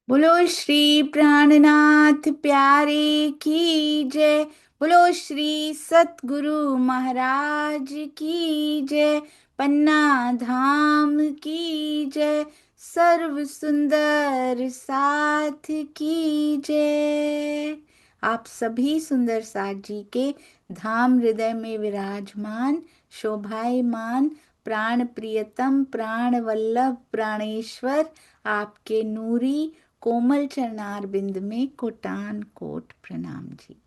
बोलो श्री प्राणनाथ प्यारे की जय। बोलो श्री सतगुरु महाराज की जय। पन्ना धाम की जय। सर्व सुंदर साथ की जय। आप सभी सुंदर साथ जी के धाम हृदय में विराजमान शोभायमान प्राण प्रियतम प्राण वल्लभ प्राणेश्वर आपके नूरी कोमल चरणार बिंद में कोटान कोट प्रणाम जी।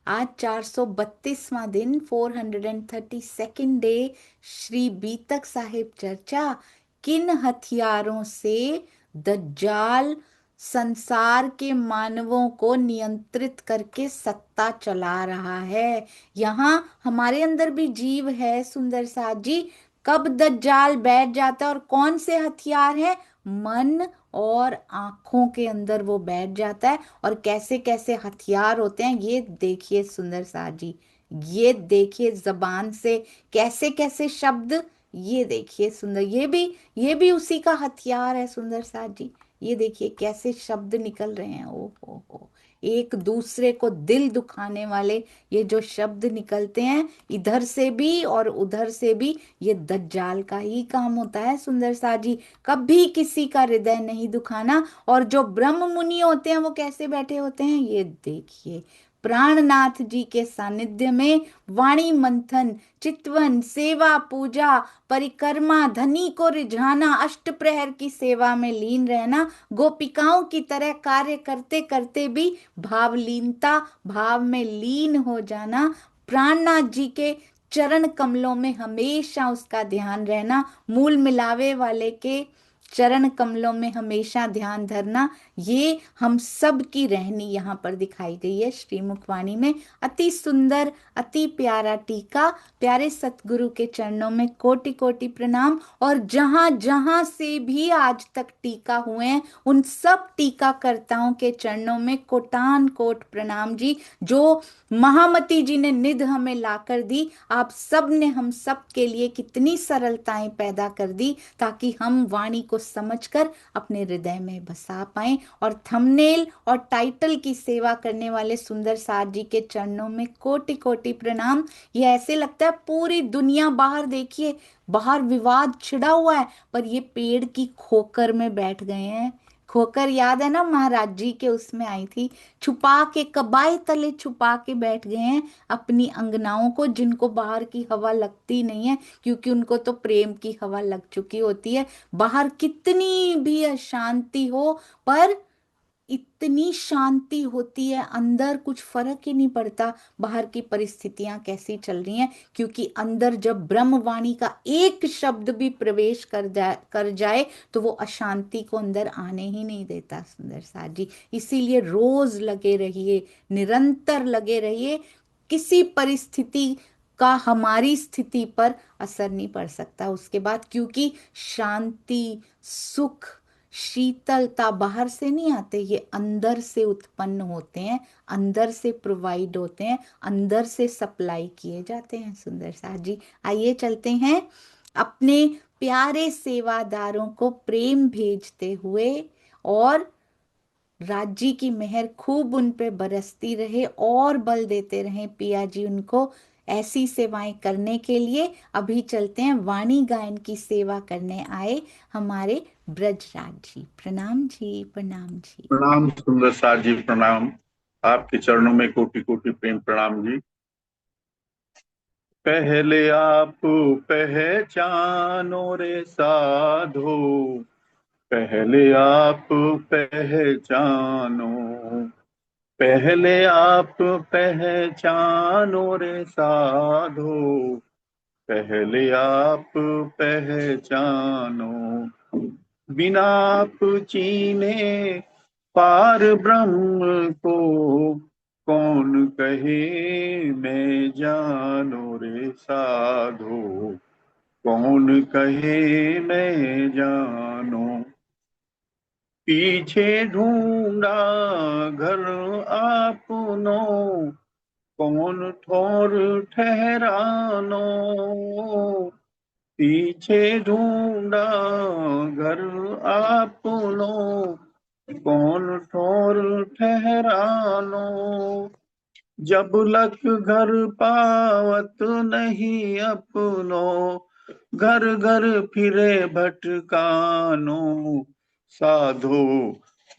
आज 432वां दिन 432nd डे श्री बीतक साहिब चर्चा। किन हथियारों से दज्जाल संसार के मानवों को नियंत्रित करके सत्ता चला रहा है। यहाँ हमारे अंदर भी जीव है सुंदर साथ जी। कब दज्जाल बैठ जाता है और कौन से हथियार है? मन और आंखों के अंदर वो बैठ जाता है। और कैसे कैसे हथियार होते हैं ये देखिए सुंदर साथ जी। ये देखिए जबान से कैसे कैसे शब्द। ये देखिए सुंदर, ये भी उसी का हथियार है सुंदर साथ जी। ये देखिए कैसे शब्द निकल रहे हैं। ओ हो, एक दूसरे को दिल दुखाने वाले ये जो शब्द निकलते हैं इधर से भी और उधर से भी, ये दज्जाल का ही काम होता है सुंदर साथ जी। कभी किसी का हृदय नहीं दुखाना। और जो ब्रह्म मुनि होते हैं वो कैसे बैठे होते हैं ये देखिए। प्राणनाथ जी के सानिध्य में वाणी मंथन, चितवन, सेवा, पूजा, परिक्रमा, धनी को रिझाना, अष्ट प्रहर की सेवा में लीन रहना, गोपिकाओं की तरह कार्य करते करते भी भावलीनता, भाव में लीन हो जाना, प्राणनाथ जी के चरण कमलों में हमेशा उसका ध्यान रहना, मूल मिलावे वाले के चरण कमलों में हमेशा ध्यान धरना। ये हम सब की रहनी यहाँ पर दिखाई गई है श्रीमुखवाणी में। अति सुंदर, अति प्यारा टीका। प्यारे सतगुरु के चरणों में कोटि कोटि प्रणाम। और जहां जहां से भी आज तक टीका हुए हैं उन सब टीकाकर्ताओं के चरणों में कोटान कोट प्रणाम जी। जो महामती जी ने निध हमें लाकर दी, आप सब ने हम सब के लिए कितनी सरलताएं पैदा कर दी ताकि हम वाणी को समझकर अपने हृदय में बसा पाए। और थंबनेल और टाइटल की सेवा करने वाले सुंदर साथ जी के चरणों में कोटि कोटि प्रणाम। ये ऐसे लगता है पूरी दुनिया, बाहर देखिए, बाहर विवाद छिड़ा हुआ है पर ये पेड़ की खोकर में बैठ गए हैं। खोकर याद है ना, महाराज जी के उसमें आई थी। छुपा के कबाए तले छुपा के बैठ गए हैं अपनी अंगनाओं को, जिनको बाहर की हवा लगती नहीं है क्योंकि उनको तो प्रेम की हवा लग चुकी होती है। बाहर कितनी भी अशांति हो पर इतनी शांति होती है अंदर, कुछ फर्क ही नहीं पड़ता बाहर की परिस्थितियां कैसी चल रही हैं, क्योंकि अंदर जब ब्रह्मवाणी का एक शब्द भी प्रवेश कर जाए तो वो अशांति को अंदर आने ही नहीं देता सुंदर साथ जी। इसीलिए रोज लगे रहिए, निरंतर लगे रहिए। किसी परिस्थिति का हमारी स्थिति पर असर नहीं पड़ सकता उसके बाद, क्योंकि शांति, सुख, शीतलता बाहर से नहीं आते, ये अंदर से उत्पन्न होते हैं, अंदर से प्रोवाइड होते हैं, अंदर से सप्लाई किए जाते हैं सुंदर साथ जी। आइए चलते हैं अपने प्यारे सेवादारों को प्रेम भेजते हुए, और राज्य की मेहर खूब उन पे बरसती रहे और बल देते रहे पिया जी उनको ऐसी सेवाएं करने के लिए। अभी चलते हैं वाणी गायन की सेवा करने आए हमारे ब्रजराज जी। प्रणाम जी, प्रणाम जी। प्रणाम सुंदर साथ जी, प्रणाम। आपके चरणों में कोटि कोटि प्रेम प्रणाम जी। पहले आप पहचानो रे साधो, पहले आप पहचानो, पहले आप पहचानो रे साधो, पहले आप पहचानो। बिना आप चीने पार ब्रह्म को, कौन कहे मैं जानो रे साधो, कौन कहे मैं जानो। पीछे ढूंढा घर आपनो, कौन ठोर ठहरानो। पीछे ढूंढा घर आपनो, कौन ठोर ठहरानो। जब लख घर पावत नहीं अपनो, घर घर फिरे भटकानो। साधो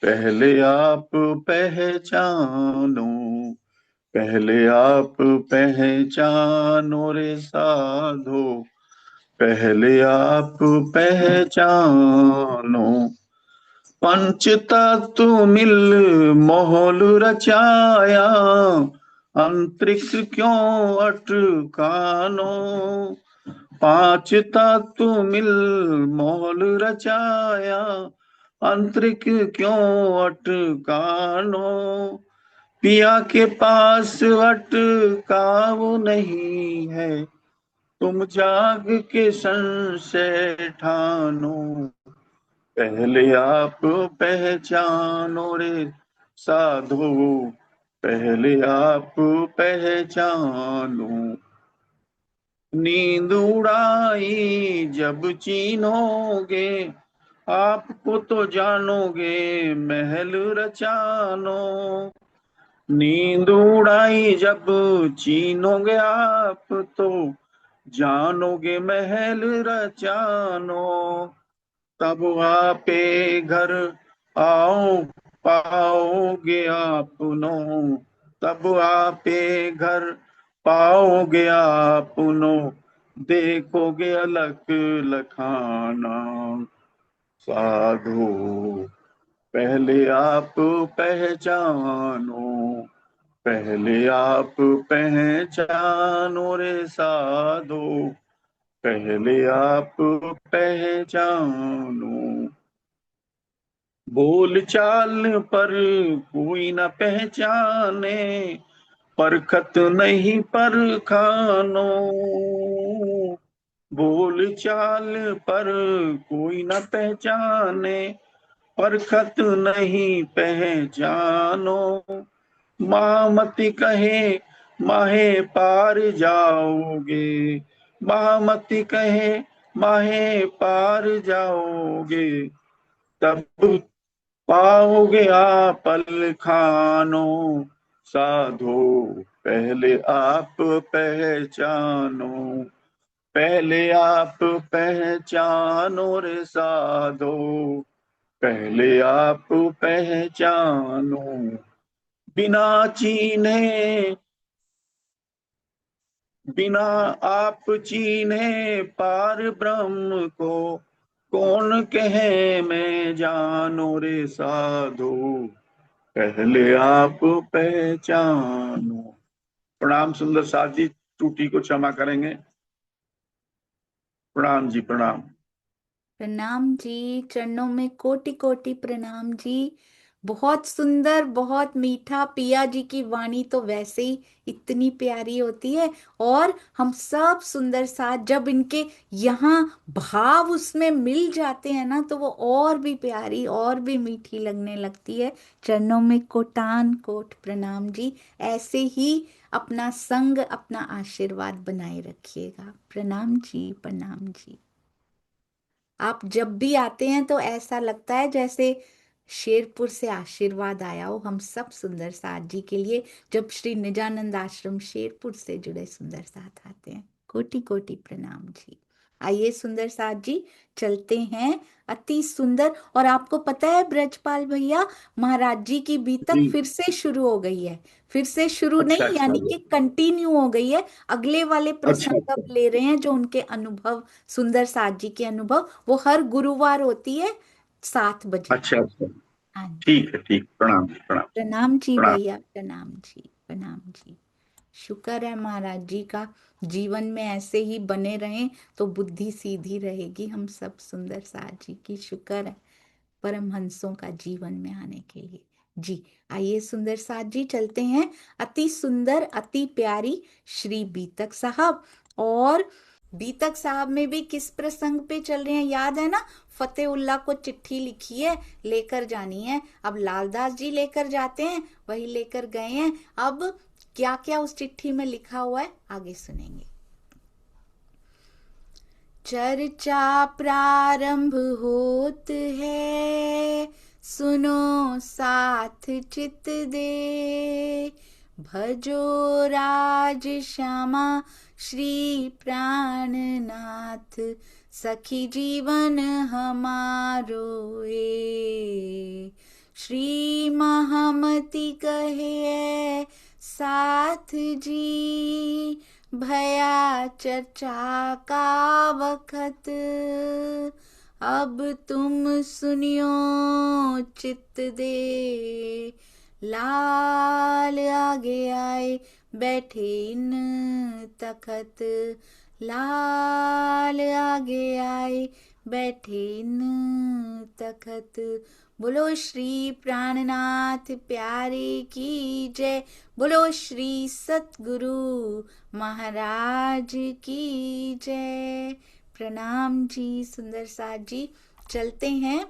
पहले आप पहचानो, पहले आप पहचानो रे साधो, पहले आप पहचानो। पंच तत्व मिल मोहल रचाया, अंतरिक्ष क्यों अटकानो। पांच तत्व मिल मोहल रचाया, अंतरिक्ष क्यों अटकानो। पिया के पास अटकाव नहीं है, तुम जाग के संशय ठानो। पहले आप पहचानो रे साधो, पहले आप पहचानो। नींद उड़ाई जब चीनोगे, आपको तो जानोगे महल रचानो। नींद उड़ाई जब चीनोगे आप तो जानोगे महल रचानो। तब आपे घर आओ पाओगे आपनो, तब आपे घर पाओगे आपनो। देखोगे अलग लखाना। साधो पहले आप पहचानो, पहले आप पहचानो रे साधो, पहले आप पहचानो। बोल चाल पर कोई न पहचाने, परखत नहीं परखानो। बोल चाल पर कोई न पहचाने, परखत नहीं पहचानो। महामती कहे माहे पार जाओगे, महामती कहे माहे पार जाओगे। तब पाओगे आप खानो। साधो पहले आप पहचानो, पहले आप पहचानो रे साधो, पहले आप पहचानो। बिना चीने, बिना आप चीने पार ब्रह्म को, कौन कहे मैं जानो रे साधो, पहले आप पहचानो। प्रणाम सुंदर साथ जी, त्रुटि को क्षमा करेंगे। प्रणाम जी, प्रणाम। प्रणाम जी, चरणों में कोटि कोटि प्रणाम जी। बहुत सुंदर, बहुत मीठा। पिया जी की वाणी तो वैसे ही इतनी प्यारी होती है, और हम सब सुंदर साथ जब इनके यहाँ भाव उसमें मिल जाते हैं ना, तो वो और भी प्यारी और भी मीठी लगने लगती है। चरणों में कोटान कोट प्रणाम जी। ऐसे ही अपना संग, अपना आशीर्वाद बनाए रखिएगा। प्रणाम जी, प्रणाम जी। आप जब भी आते हैं तो ऐसा लगता है जैसे शेरपुर से आशीर्वाद आया हो हम सब सुंदर साथ जी के लिए, जब श्री निजानंद आश्रम शेरपुर से जुड़े सुंदर साथ आते हैं। कोटि कोटि प्रणाम जी। आइए सुंदर साथ जी, चलते हैं। अति सुंदर। और आपको पता है ब्रजपाल भैया, महाराज जी की बीतक जी। फिर से शुरू हो गई है। फिर से शुरू अच्छा नहीं, अच्छा यानी कि कंटिन्यू हो गई है। अगले वाले अच्छा प्रसंग अच्छा अब ले रहे हैं, जो उनके अनुभव, सुंदर साथ जी के अनुभव, वो हर गुरुवार होती है 7 बजे। अच्छा अच्छा। हाँ जी। ठीक है, ठीक। प्रणाम जी, प्रणाम। प्रणाम जी प्रणाम। भैया, प्रणाम जी, प्रणाम जी। शुक्र है महाराज जी का, जीवन में ऐसे ही बने रहें तो बुद्धि सीधी रहेगी। हम सब सुंदर साथ जी की शुक्र है परमहंसों का जीवन में आने के लिए। जी आइए सुंदर साथ जी, चलते हैं। अति सुंदर, अति प्यारी श्री बीतक साहब। और बीतक साहब में भी किस प्रसंग पे चल रहे हैं याद है ना? फतेहुल्ला को चिट्ठी लिखी है, लेकर जानी है। अब लालदास जी लेकर जाते हैं, वही लेकर गए हैं। अब क्या क्या उस चिट्ठी में लिखा हुआ है आगे सुनेंगे। चर्चा प्रारंभ होत है, सुनो साथ चित दे। भजो राज श्यामा श्री प्राणनाथ, सखी जीवन हमारो ए। श्री महामति कहे साथ जी, भया चर्चा का वखत। अब तुम सुनियो चित्त दे। लाल आगे आए बैठे इन तखत। लाल आगे आए बैठे इन तखत। बोलो श्री प्राणनाथ प्यारे की जय। बोलो श्री सतगुरु महाराज की जय। प्रणाम जी सुंदर साथ जी। चलते हैं,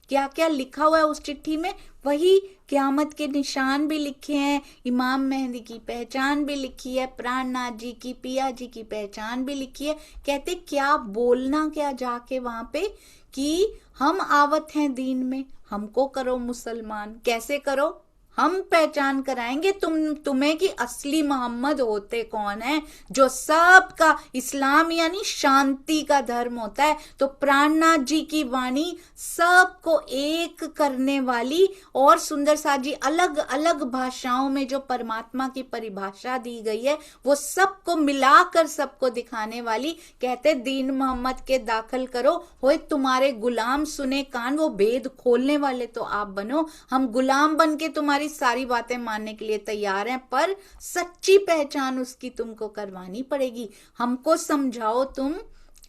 क्या क्या लिखा हुआ है उस चिट्ठी में, वही क़यामत के निशान भी लिखे हैं, इमाम मेहंदी की पहचान भी लिखी है, प्राणनाथ जी की, पिया जी की पहचान भी लिखी है। कहते क्या बोलना क्या जाके वहां पे कि हम आवत हैं दीन में, हमको करो मुसलमान। कैसे करो? हम पहचान कराएंगे तुम्हें कि असली मोहम्मद होते कौन है, जो सबका, इस्लाम यानी शांति का धर्म होता है। तो प्राणनाथ जी की वाणी सबको एक करने वाली, और सुंदर साथ जी अलग अलग भाषाओं में जो परमात्मा की परिभाषा दी गई है वो सबको मिलाकर सबको दिखाने वाली। कहते दीन मोहम्मद के दाखिल करो, होए तुम्हारे गुलाम सुने कान। वो भेद खोलने वाले तो आप बनो, हम गुलाम बन के तुम्हारी सारी बातें मानने के लिए तैयार हैं, पर सच्ची पहचान उसकी तुमको करवानी पड़ेगी। हमको समझाओ तुम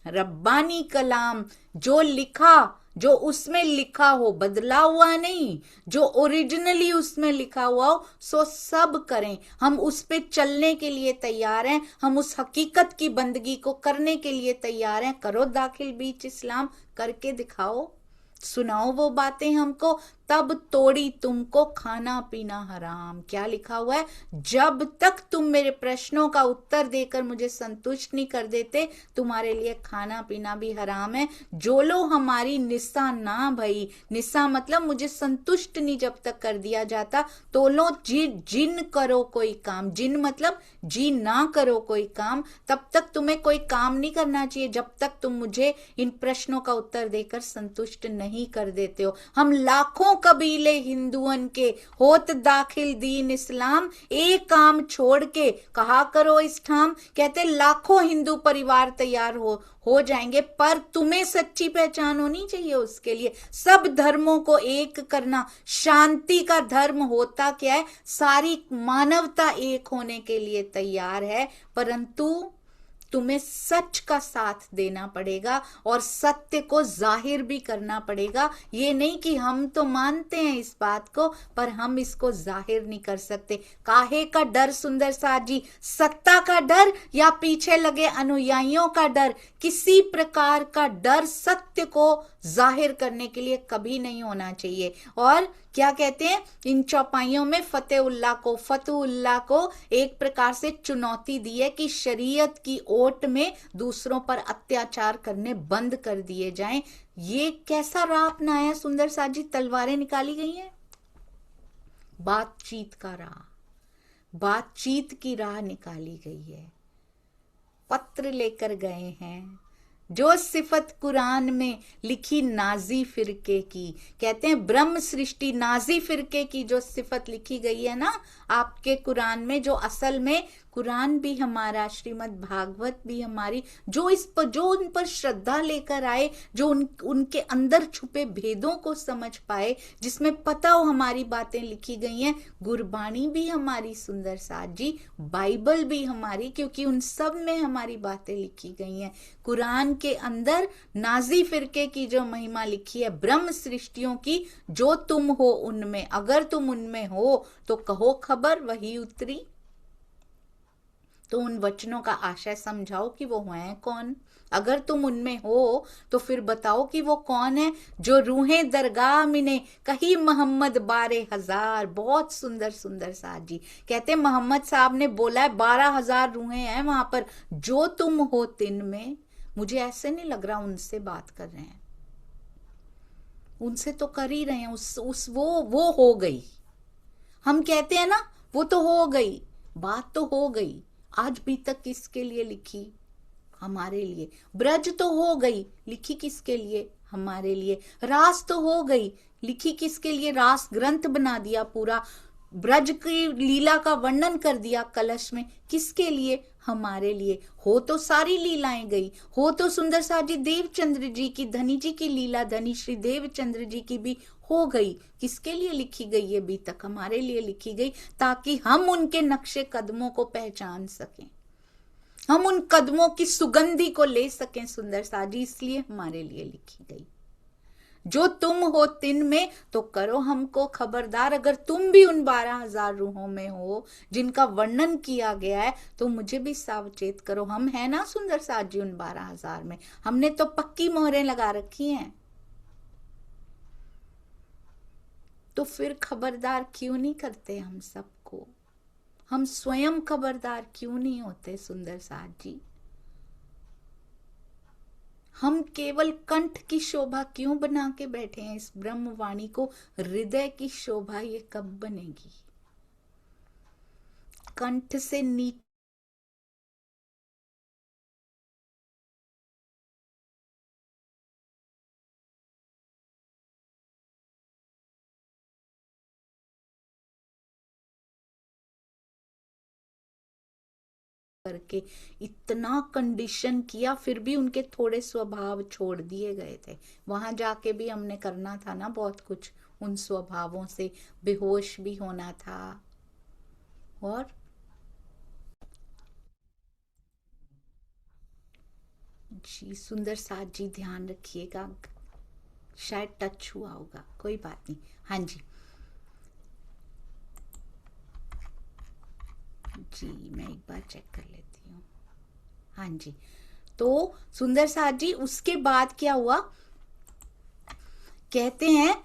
रब्बानी कलाम, जो लिखा, जो उसमें लिखा हो, बदला हुआ नहीं, जो ओरिजिनली उसमें लिखा हुआ हो सो सब करें। हम उस पे चलने के लिए तैयार हैं, हम उस हकीकत की बंदगी को करने के लिए तैयार हैं। करो दाखिल बीच इस्लाम, करके दिखाओ, सुनाओ वो बातें हमको, तब तोड़ी तुमको खाना पीना हराम। क्या लिखा हुआ है? जब तक तुम मेरे प्रश्नों का उत्तर देकर मुझे संतुष्ट नहीं कर देते, तुम्हारे लिए खाना पीना भी हराम है। जो लो हमारी निशा ना भई, निशा मतलब मुझे संतुष्ट नहीं जब तक कर दिया जाता, तो लो जिन करो कोई काम, जिन मतलब जी ना करो कोई काम, तब तक तुम्हें कोई काम नहीं करना चाहिए जब तक तुम मुझे इन प्रश्नों का उत्तर देकर संतुष्ट नहीं कर देते हो। हम लाखों कबीले हिंदुअन के होत दाखिल दीन इस्लाम, एक काम छोड़ के कहा करो इस ठाम। कहते लाखों हिंदू परिवार तैयार हो जाएंगे, पर तुम्हें सच्ची पहचान होनी चाहिए। उसके लिए सब धर्मों को एक करना, शांति का धर्म होता क्या है? सारी मानवता एक होने के लिए तैयार है, परंतु तुम्हें सच का साथ देना पड़ेगा और सत्य को जाहिर भी करना पड़ेगा। ये नहीं कि हम तो मानते हैं इस बात को, पर हम इसको जाहिर नहीं कर सकते। काहे का डर सुंदर साथ जी? सत्ता का डर या पीछे लगे अनुयायियों का डर? किसी प्रकार का डर सत्य को जाहिर करने के लिए कभी नहीं होना चाहिए। और क्या कहते हैं इन चौपाइयों में, फतेहुल्लाह को एक प्रकार से चुनौती दी है कि शरीयत की ओट में दूसरों पर अत्याचार करने बंद कर दिए जाएं। ये कैसा राह अपनाया सुंदर साथ जी? तलवारें निकाली गई हैं, बातचीत का राह, बातचीत की राह निकाली गई है। पत्र लेकर गए हैं, जो सिफत कुरान में लिखी नाजी फिरके की। कहते हैं ब्रह्म सृष्टि नाजी फिरके की जो सिफत लिखी गई है ना आपके कुरान में, जो असल में कुरान भी हमारा, श्रीमद् भागवत भी हमारी, जो उन पर श्रद्धा लेकर आए, जो उनके अंदर छुपे भेदों को समझ पाए, जिसमें पता हो हमारी बातें लिखी गई हैं। गुरबाणी भी हमारी सुंदर साथ जी, बाइबल भी हमारी, क्योंकि उन सब में हमारी बातें लिखी गई हैं। कुरान के अंदर नाजी फिरके की जो महिमा लिखी है, ब्रह्म सृष्टियों की, जो तुम हो उनमें, अगर तुम उनमें हो तो कहो खबर वही उतरी। तो उन वचनों का आशय समझाओ कि वो हैं कौन। अगर तुम उनमें हो तो फिर बताओ कि वो कौन है। जो रूहें दरगाह मिने कही मोहम्मद 12,000। बहुत सुंदर सुंदर साथ जी कहते मोहम्मद साहब ने बोला है 12,000 रूहें हैं वहां पर। जो तुम हो तिन में, मुझे ऐसे नहीं लग रहा उनसे बात कर रहे हैं, उनसे तो कर ही रहे हैं, उस वो हो गई। हम कहते हैं ना वो तो हो गई, बात तो हो गई। आज भी तक किसके लिए लिखी? हमारे लिए। ब्रज तो हो गई, लिखी किसके लिए? हमारे लिए। रास तो हो गई, लिखी किसके लिए? रास ग्रंथ बना दिया पूरा, ब्रज की लीला का वर्णन कर दिया कलश में, किसके लिए? हमारे लिए। हो तो सारी लीलाएं गई, हो तो सुंदर साजी देवचंद्र जी की, धनी जी की लीला, धनी श्री देवचंद्र जी की भी हो गई। किसके लिए लिखी गई ये भी तक? हमारे लिए लिखी गई, ताकि हम उनके नक्शे कदमों को पहचान सकें, हम उन कदमों की सुगंधी को ले सकें सुंदर साजी, इसलिए हमारे लिए लिखी गई। जो तुम हो तिन में तो करो हमको खबरदार, अगर तुम भी उन 12,000 रूहों में हो जिनका वर्णन किया गया है तो मुझे भी सावचेत करो। हम है ना सुंदर साजी उन 12,000 में, हमने तो पक्की मोहरें लगा रखी हैं। तो फिर खबरदार क्यों नहीं करते हम सबको? हम स्वयं खबरदार क्यों नहीं होते सुंदर साजी? हम केवल कंठ की शोभा क्यों बना के बैठे हैं इस ब्रह्मवाणी को? हृदय की शोभा ये कब बनेगी? कंठ से नीचे करके इतना कंडीशन किया, फिर भी उनके थोड़े स्वभाव छोड़ दिए गए थे। वहां जाके भी हमने करना था ना बहुत कुछ, उन स्वभावों से बेहोश भी होना था। और जी सुंदर साथ जी ध्यान रखिएगा, शायद टच हुआ होगा, कोई बात नहीं। हाँ जी जी, मैं एक बार चेक कर लेती हूँ। हाँ जी, तो सुंदर साथ जी उसके बाद क्या हुआ? कहते हैं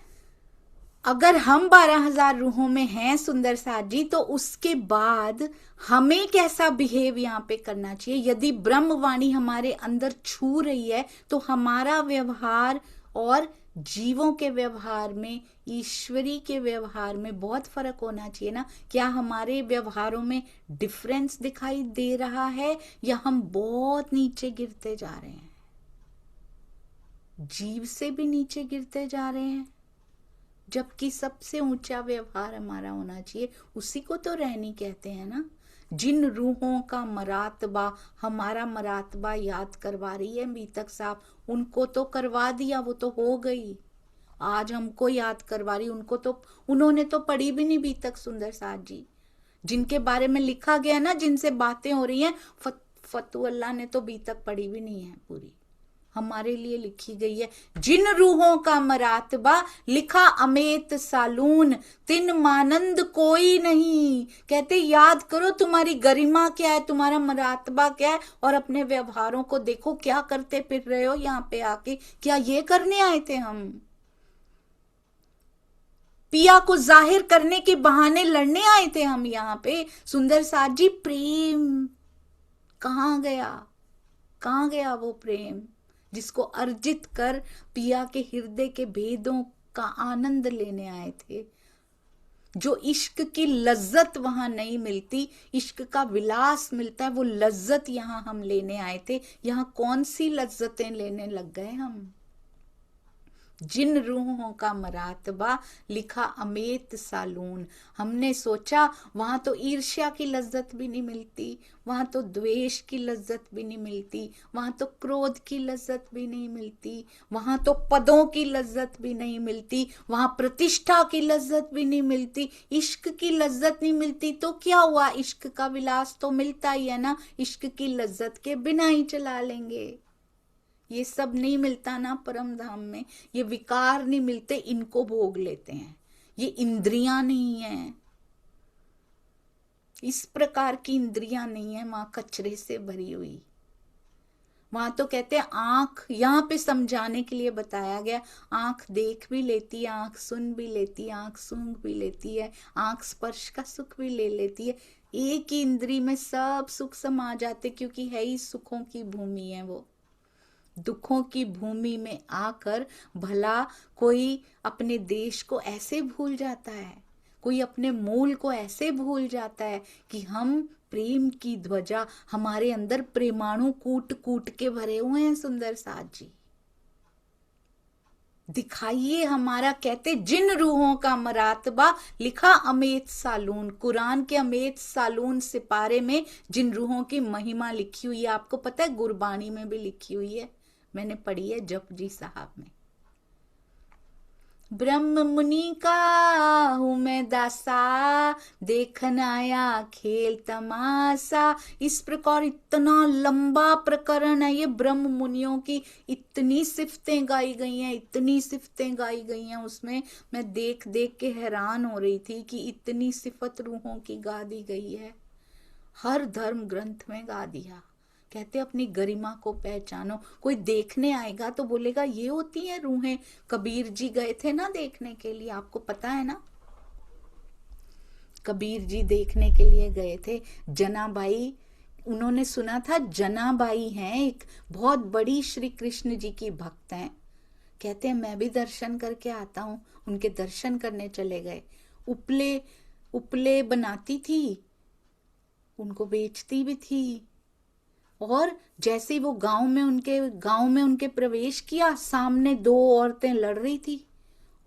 अगर हम 12,000 रूहों में हैं सुंदर साथ जी, तो उसके बाद हमें कैसा बिहेव यहाँ पे करना चाहिए? यदि ब्रह्मवाणी हमारे अंदर छू रही है तो हमारा व्यवहार और जीवों के व्यवहार में, ईश्वरी के व्यवहार में बहुत फर्क होना चाहिए ना। क्या हमारे व्यवहारों में डिफरेंस दिखाई दे रहा है या हम बहुत नीचे गिरते जा रहे हैं? जीव से भी नीचे गिरते जा रहे हैं, जबकि सबसे ऊंचा व्यवहार हमारा होना चाहिए। उसी को तो रहनी कहते हैं ना। जिन रूहों का मरातबा हमारा मरातबा याद करवा रही है बीतक साहब, उनको तो करवा दिया, वो तो हो गई। आज हमको याद करवा रही, उनको तो उन्होंने तो पढ़ी भी नहीं बीतक सुंदर साथ जी, जिनके बारे में लिखा गया ना, जिनसे बातें हो रही हैं, फतू अल्लाह ने तो बीतक पढ़ी भी नहीं है पूरी। हमारे लिए लिखी गई है। जिन रूहों का मरातबा लिखा अमेत सालून, तिन मानंद कोई नहीं। कहते याद करो तुम्हारी गरिमा क्या है, तुम्हारा मरातबा क्या है, और अपने व्यवहारों को देखो क्या करते फिर रहे हो यहाँ पे आके। क्या ये करने आए थे हम? पिया को जाहिर करने के बहाने लड़ने आए थे हम यहाँ पे? सुंदर साथ जी प्रेम कहाँ गया? कहाँ गया वो प्रेम जिसको अर्जित कर पिया के हृदय के भेदों का आनंद लेने आए थे? जो इश्क की लज्जत वहां नहीं मिलती, इश्क का विलास मिलता है, वो लज्जत यहां हम लेने आए थे। यहां कौन सी लज्जतें लेने लग गए हम? जिन रूहों का मरातबा लिखा अमेत सालून। हमने सोचा वहां तो ईर्ष्या की लज्जत भी नहीं मिलती, वहां तो द्वेष की लज्जत भी नहीं मिलती, वहां तो क्रोध की लज्जत भी नहीं मिलती, वहां तो पदों की लज्जत भी नहीं मिलती, वहां प्रतिष्ठा की लज्जत भी नहीं मिलती, इश्क की लज्जत नहीं मिलती। तो क्या हुआ? इश्क का विलास तो मिलता ही है ना, इश्क की लज्जत के बिना ही चला लेंगे। ये सब नहीं मिलता ना परम धाम में, ये विकार नहीं मिलते, इनको भोग लेते हैं। ये इंद्रियां नहीं है, इस प्रकार की इंद्रियां नहीं है मां कचरे से भरी हुई। वहां तो कहते हैं आंख, यहाँ पे समझाने के लिए बताया गया, आंख देख भी लेती है, आंख सुन भी लेती है, आंख सूंघ भी लेती है, आंख स्पर्श का सुख भी ले लेती है। एक ही इंद्री में सब सुख समा जाते, क्योंकि है ही सुखों की भूमि है वो। दुखों की भूमि में आकर भला कोई अपने देश को ऐसे भूल जाता है, कोई अपने मूल को ऐसे भूल जाता है कि हम प्रेम की ध्वजा, हमारे अंदर प्रेमाणु कूट कूट के भरे हुए हैं। सुंदर साथ जी दिखाइए हमारा, कहते जिन रूहों का मरातबा लिखा अमेत सालून, कुरान के अमेत सालून सिपारे में जिन रूहों की महिमा लिखी हुई है। आपको पता है गुरबाणी में भी लिखी हुई है, मैंने पढ़ी है जपजी साहब में। ब्रह्म मुनि का हूं मैं दासा, देखन आया खेल तमाशा। इस प्रकार इतना लंबा प्रकरण है ये, ब्रह्म मुनियों की इतनी सिफतें गाई गई हैं, इतनी सिफतें गाई गई हैं उसमें। मैं देख देख के हैरान हो रही थी कि इतनी सिफत रूहों की गा दी गई है, हर धर्म ग्रंथ में गा दिया। कहते अपनी गरिमा को पहचानो। कोई देखने आएगा तो बोलेगा ये होती है रूहें। कबीर जी गए थे ना देखने के लिए, आपको पता है ना, कबीर जी देखने के लिए गए थे। जनाबाई, उन्होंने सुना था जनाबाई हैं एक बहुत बड़ी श्री कृष्ण जी की भक्त हैं। कहते हैं मैं भी दर्शन करके आता हूँ। उनके दर्शन करने चले गए। उपले उपले बनाती थी, उनको बेचती भी थी। और जैसे ही वो गांव में उनके प्रवेश किया, सामने दो औरतें लड़ रही थी।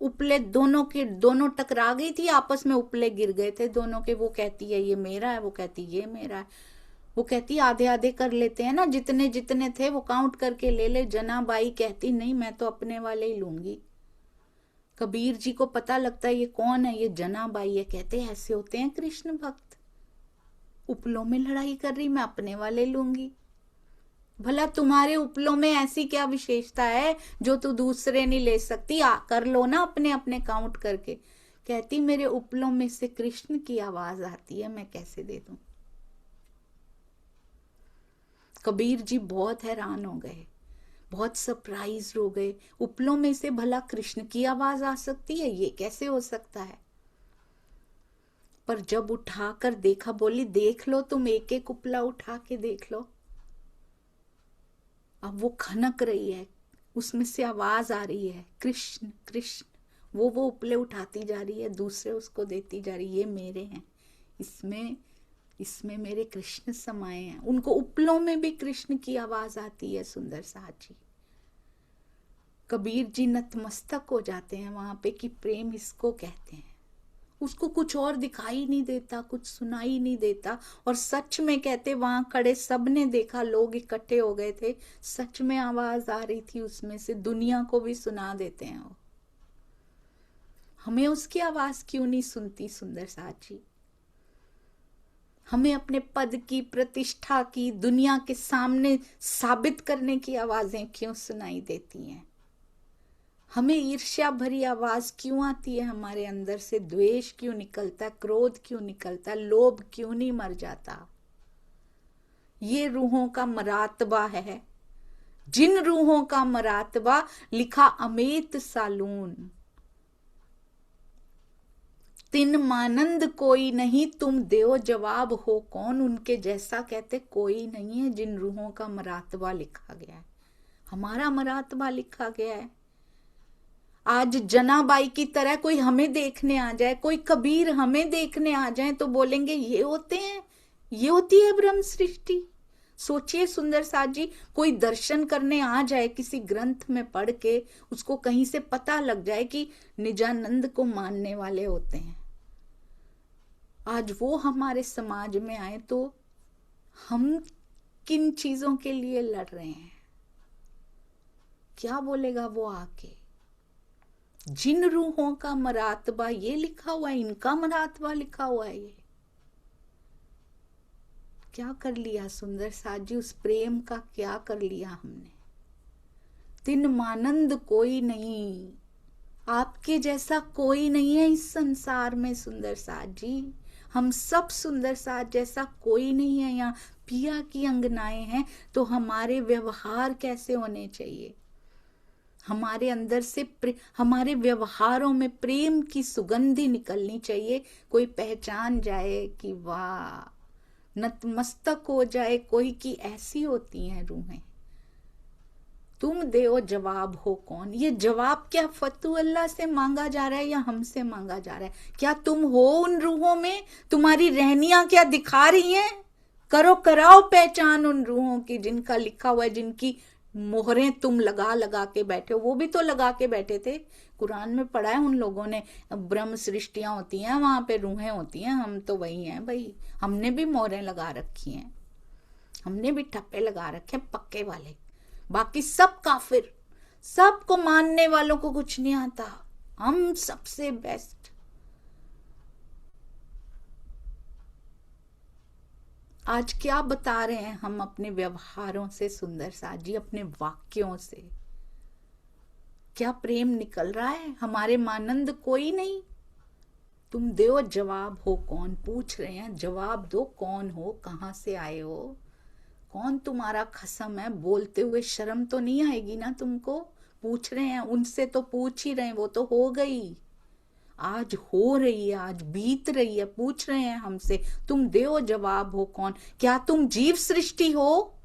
उपले दोनों टकरा गई थी आपस में, उपले गिर गए थे दोनों के। वो कहती है ये मेरा है, वो कहती ये मेरा है। वो कहती आधे आधे कर लेते हैं ना, जितने जितने थे वो काउंट करके ले ले। जनाबाई कहती नहीं, मैं तो अपने वाले ही लूंगी। कबीर जी को पता लगता है ये कौन है, ये जनाबाई है। कहते ऐसे होते हैं कृष्ण भक्त, उपलों में लड़ाई कर रही, मैं अपने वाले लूंगी। भला तुम्हारे उपलों में ऐसी क्या विशेषता है जो तू दूसरे नहीं ले सकती? कर लो ना अपने अपने काउंट करके। कहती मेरे उपलों में से कृष्ण की आवाज आती है, मैं कैसे दे दूं। कबीर जी बहुत हैरान हो गए, बहुत सरप्राइज हो गए। उपलों में से भला कृष्ण की आवाज आ सकती है, ये कैसे हो सकता है? पर जब उठाकर देखा, बोली देख लो तुम, एक एक उपला उठा के देख लो। अब वो खनक रही है, उसमें से आवाज आ रही है कृष्ण कृष्ण। वो उपले उठाती जा रही है, दूसरे उसको देती जा रही है, ये मेरे हैं, इसमें मेरे कृष्ण समाये हैं। उनको उपलों में भी कृष्ण की आवाज आती है। सुंदर साथ जी, कबीर जी नतमस्तक हो जाते हैं वहां पे कि प्रेम इसको कहते हैं। उसको कुछ और दिखाई नहीं देता, कुछ सुनाई नहीं देता। और सच में कहते वहां खड़े सब ने देखा, लोग इकट्ठे हो गए थे, सच में आवाज आ रही थी उसमें से। दुनिया को भी सुना देते हैं वो, हमें उसकी आवाज क्यों नहीं सुनती? सुंदर साथ जी, हमें अपने पद की, प्रतिष्ठा की, दुनिया के सामने साबित करने की आवाजें क्यों सुनाई देती हैं? हमें ईर्ष्या भरी आवाज क्यों आती है हमारे अंदर से? द्वेष क्यों निकलता, क्रोध क्यों निकलता, लोभ क्यों नहीं मर जाता? ये रूहों का मरातबा है, जिन रूहों का मरातबा लिखा अमेत सालून। तिन मानंद कोई नहीं, तुम देव जवाब हो कौन? उनके जैसा कहते कोई नहीं है जिन रूहों का मरातबा लिखा गया है। हमारा मरातबा लिखा गया है। आज जनाबाई की तरह कोई हमें देखने आ जाए, कोई कबीर हमें देखने आ जाए तो बोलेंगे ये होते हैं, ये होती है ब्रह्म सृष्टि। सोचिए सुंदर साथ जी, कोई दर्शन करने आ जाए किसी ग्रंथ में पढ़ के, उसको कहीं से पता लग जाए कि निजानंद को मानने वाले होते हैं, आज वो हमारे समाज में आए तो हम किन चीजों के लिए लड़ रहे हैं? क्या बोलेगा वो आके? जिन रूहों का मरातबा ये लिखा हुआ है, इनका मरातबा लिखा हुआ है। ये क्या कर लिया सुंदर साथ जी, उस प्रेम का क्या कर लिया हमने? तिन मानंद कोई नहीं, आपके जैसा कोई नहीं है इस संसार में। सुंदर साथ जी, हम सब सुंदर साथ जैसा कोई नहीं है यहाँ। पिया की अंगनाएं हैं तो हमारे व्यवहार कैसे होने चाहिए? हमारे अंदर से हमारे व्यवहारों में प्रेम की सुगंधी निकलनी चाहिए। कोई पहचान जाए कि वाह, नतमस्तक हो जाए कोई कि ऐसी होती हैं रूहें। तुम दो जवाब हो कौन। ये जवाब क्या फतू अल्लाह से मांगा जा रहा है या हमसे मांगा जा रहा है? क्या तुम हो उन रूहों में? तुम्हारी रहनियां क्या दिखा रही हैं? करो कराओ पहचान उन रूहों की जिनका लिखा हुआ है, जिनकी मोहरें तुम लगा लगा के बैठे हो। वो भी तो लगा के बैठे थे। कुरान में पढ़ा है उन लोगों ने, ब्रह्म सृष्टियां होती हैं, वहां पे रूहें होती हैं, हम तो वही हैं भाई। हमने भी मोहरें लगा रखी हैं, हमने भी ठप्पे लगा रखे पक्के वाले। बाकी सब काफिर, सबको मानने वालों को कुछ नहीं आता, हम सबसे बेस्ट। आज क्या बता रहे हैं हम अपने व्यवहारों से सुंदर साथ जी, अपने वाक्यों से? क्या प्रेम निकल रहा है? हमारे मानंद कोई नहीं। तुम दो जवाब हो कौन, पूछ रहे हैं, जवाब दो कौन हो, कहां से आए हो, कौन तुम्हारा खसम है? बोलते हुए शर्म तो नहीं आएगी ना तुमको? पूछ रहे हैं, उनसे तो पूछ ही रहे हैं, वो तो हो गई, आज हो रही है, आज बीत रही है। पूछ रहे हैं हमसे, तुम दो जवाब हो कौन। क्या तुम जीव सृष्टि हो?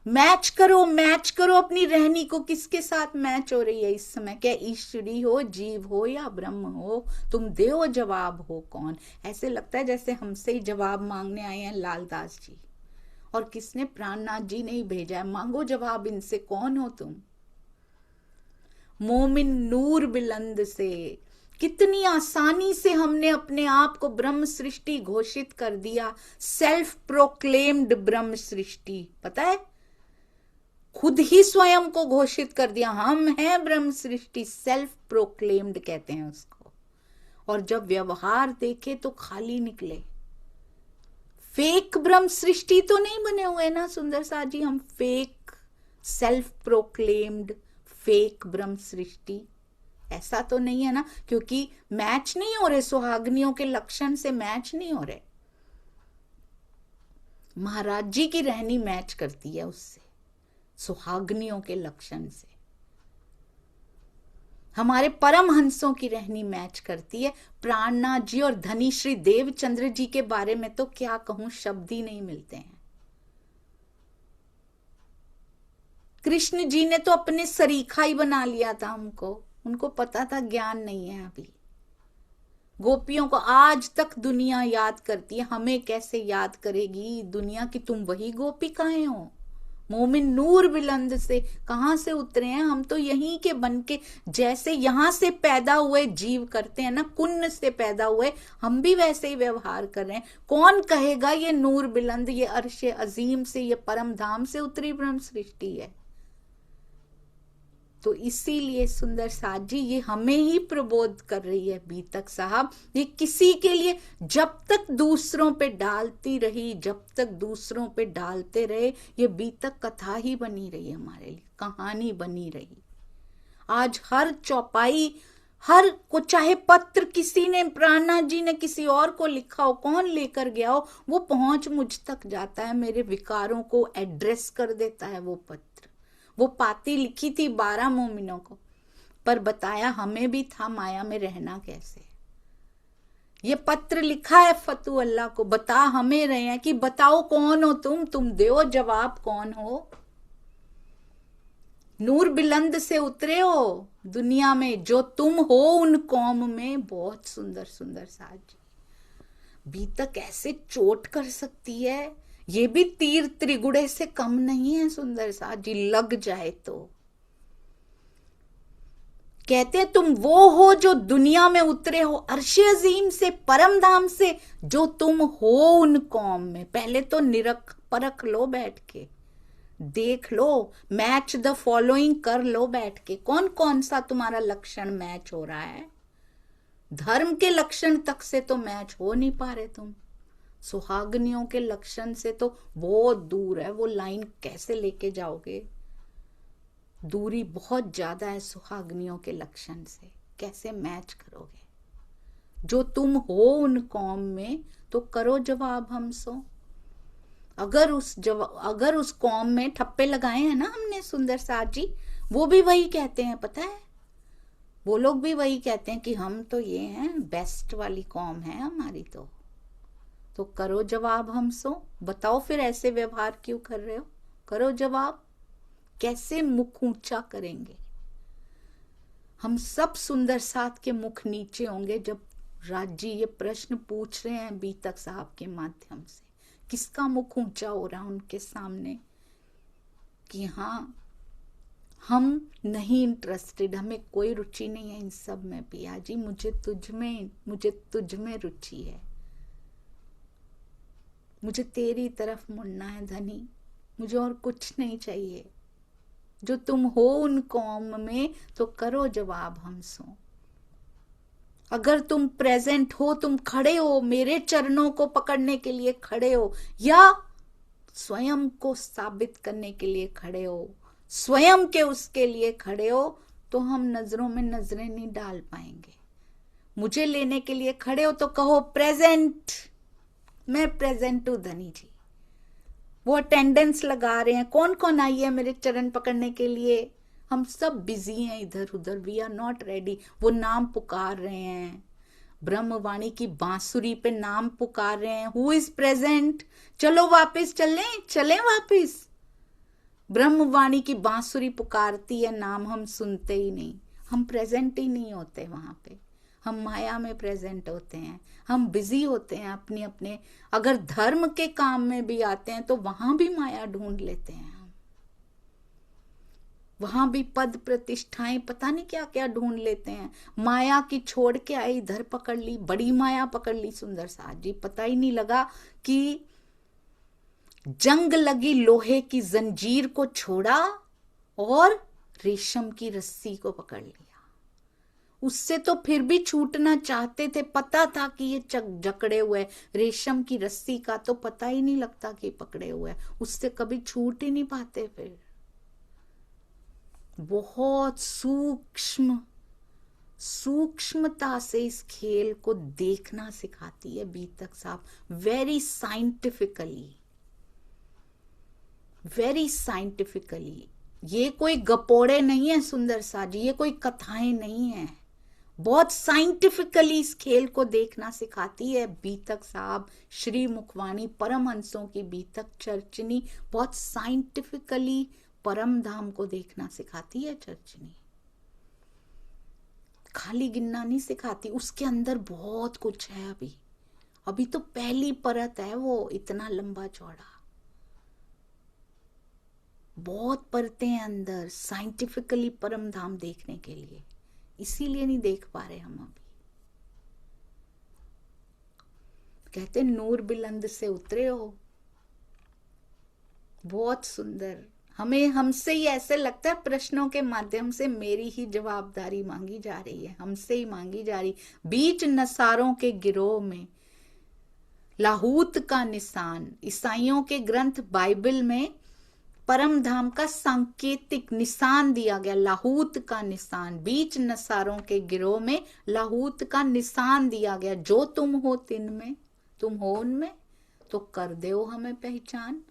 मैच करो, मैच करो अपनी रहनी को, किसके साथ मैच हो रही है इस समय? क्या ईश्वरी हो, जीव हो या ब्रह्म हो? तुम दो जवाब हो कौन। ऐसे लगता है जैसे हमसे ही जवाब मांगने आए हैं लालदास जी, और किसने? प्राणनाथ जी ने ही भेजा है। मांगो जवाब इनसे, कौन हो तुम? मोमिन नूर बिलंद से, कितनी आसानी से हमने अपने आप को ब्रह्म सृष्टि घोषित कर दिया। सेल्फ प्रोक्लेम्ड ब्रह्म सृष्टि, पता है, खुद ही स्वयं को घोषित कर दिया, हम हैं ब्रह्म सृष्टि। सेल्फ प्रोक्लेम्ड कहते हैं उसको। और जब व्यवहार देखे तो खाली निकले। फेक ब्रह्म सृष्टि तो नहीं बने हुए ना सुंदर साथ जी हम? फेक सेल्फ प्रोक्लेम्ड फेक ब्रह्म सृष्टि ऐसा तो नहीं है ना? क्योंकि मैच नहीं हो रहे, सुहागनियों के लक्षण से मैच नहीं हो रहे। महाराज जी की रहनी मैच करती है उससे, सुहागनियों के लक्षण से। हमारे परमहंसों की रहनी मैच करती है। प्राणनाथ जी और धनी श्री देवचंद्र जी के बारे में तो क्या कहूं, शब्द ही नहीं मिलते हैं। कृष्ण जी ने तो अपने सरीखा ही बना लिया था हमको, उनको पता था ज्ञान नहीं है अभी। गोपियों को आज तक दुनिया याद करती है, हमें कैसे याद करेगी दुनिया की? तुम वही गोपिकाएं हो। मोमिन नूर बिलंद से, कहां से उतरे हैं हम? तो यहीं के बन के, जैसे यहां से पैदा हुए जीव करते हैं ना, कुन्न से पैदा हुए, हम भी वैसे ही व्यवहार कर रहे हैं। कौन कहेगा ये नूर बिलंद, ये अर्श अजीम से, ये परम धाम से उतरी ब्रह्म सृष्टि है? तो इसीलिए सुंदर साथ जी ये हमें ही प्रबोध कर रही है बीतक साहब। ये किसी के लिए, जब तक दूसरों पे डालती रही, जब तक दूसरों पे डालते रहे, ये बीतक कथा ही बनी रही हमारे लिए, कहानी बनी रही। आज हर चौपाई, हर को, चाहे पत्र किसी ने, प्राणनाथ जी ने किसी और को लिखा हो, कौन लेकर गया हो, वो पहुंच मुझ तक जाता है, मेरे विकारों को एड्रेस कर देता है वो पत्र। वो पाती लिखी थी 12 मोमिनों को, पर बताया हमें भी था माया में रहना कैसे। ये पत्र लिखा है फतू अल्लाह को, बता हमें रहे हैं कि बताओ कौन हो तुम दो जवाब कौन हो। नूर बिलंद से उतरे हो दुनिया में, जो तुम हो उन कौम में। बहुत सुंदर सुंदर साथ जी, बीतक ऐसे चोट कर सकती है, ये भी तीर त्रिगुड़े से कम नहीं है सुंदर साथ जी, लग जाए तो। कहते तुम वो हो जो दुनिया में उतरे हो अर्श अजीम से, परम धाम से, जो तुम हो उन कौम में। पहले तो निरख परख लो, बैठ के देख लो, मैच द फॉलोइंग कर लो बैठ के, कौन कौन सा तुम्हारा लक्षण मैच हो रहा है। धर्म के लक्षण तक से तो मैच हो नहीं पा रहे तुम, सुहागनियों के लक्षण से तो बहुत दूर है। वो लाइन कैसे लेके जाओगे? दूरी बहुत ज्यादा है सुहागनियों के लक्षण से, कैसे मैच करोगे? जो तुम हो उन कौम में, तो करो जवाब हमसो। अगर उस कौम में ठप्पे लगाए हैं ना हमने सुंदर साथ जी, वो भी वही कहते हैं, पता है, वो लोग भी वही कहते हैं कि हम तो ये हैं, बेस्ट वाली कौम है हमारी। तो करो जवाब हमसो, बताओ फिर ऐसे व्यवहार क्यों कर रहे हो? करो जवाब। कैसे मुख ऊंचा करेंगे? हम सब सुंदर साथ के मुख नीचे होंगे जब राज जी ये प्रश्न पूछ रहे हैं बीतक साहब के माध्यम से। किसका मुख ऊंचा हो रहा है उनके सामने कि हाँ, हम नहीं इंटरेस्टेड, हमें कोई रुचि नहीं है इन सब में पिया जी, मुझे तुझ में रुचि है, मुझे तेरी तरफ मुड़ना है धनी, मुझे और कुछ नहीं चाहिए। जो तुम हो उन कौम में तो करो जवाब हमसो। अगर तुम प्रेजेंट हो, तुम खड़े हो, मेरे चरणों को पकड़ने के लिए खड़े हो, या स्वयं को साबित करने के लिए खड़े हो, स्वयं के उसके लिए खड़े हो, तो हम नजरों में नजरें नहीं डाल पाएंगे। मुझे लेने के लिए खड़े हो तो कहो प्रेजेंट, मैं प्रेजेंट हूं धनी जी। वो अटेंडेंस लगा रहे हैं, कौन कौन आई है मेरे चरण पकड़ने के लिए? हम सब बिजी हैं इधर उधर, वी आर नॉट रेडी। वो नाम पुकार रहे हैं, ब्रह्मवाणी की बांसुरी पे नाम पुकार रहे हैं, हु इज प्रेजेंट? चलो वापस चलें वापस। ब्रह्मवाणी की बांसुरी पुकारती है, नाम हम सुनते ही नहीं, हम प्रेजेंट ही नहीं होते वहां पे। हम माया में प्रेजेंट होते हैं, हम बिजी होते हैं अपने अपने। अगर धर्म के काम में भी आते हैं तो वहां भी माया ढूंढ लेते हैं हम, वहां भी पद प्रतिष्ठाएं पता नहीं क्या क्या ढूंढ लेते हैं। माया की छोड़ के आई, इधर पकड़ ली, बड़ी माया पकड़ ली सुंदर साथ जी। पता ही नहीं लगा कि जंग लगी लोहे की जंजीर को छोड़ा और रेशम की रस्सी को पकड़ लिया। उससे तो फिर भी छूटना चाहते थे, पता था कि ये जकड़े हुए, रेशम की रस्सी का तो पता ही नहीं लगता कि पकड़े हुए, उससे कभी छूट ही नहीं पाते। फिर बहुत सूक्ष्मता से इस खेल को देखना सिखाती है बीतक साहब, वेरी साइंटिफिकली। ये कोई गपोड़े नहीं है सुंदर सा जी, ये कोई कथाएं नहीं है, बहुत साइंटिफिकली इस खेल को देखना सिखाती है बीतक साहब। श्री मुखवाणी परमहंसों की बीतक चर्चनी बहुत साइंटिफिकली परम धाम को देखना सिखाती है चर्चनी, खाली गिनना नहीं सिखाती। उसके अंदर बहुत कुछ है। अभी तो पहली परत है, वो इतना लंबा चौड़ा, बहुत परतें हैं अंदर साइंटिफिकली परम धाम देखने के लिए, इसीलिए नहीं देख पा रहे हम अभी। कहते नूर बुलंद से उतरे हो, बहुत सुंदर। हमसे ही ऐसे लगता है प्रश्नों के माध्यम से मेरी ही जवाबदारी मांगी जा रही है, हमसे ही मांगी जा रही। बीच नसारों के गिरोह में लाहूत का निशान, ईसाइयों के ग्रंथ बाइबल में परम धाम का सांकेतिक निशान दिया गया, लाहूत का निशान। बीच नसारों के गिरोह में लाहूत का निशान दिया गया, जो तुम हो तिन में, तुम हो उनमें, तो कर दो हमें पहचान।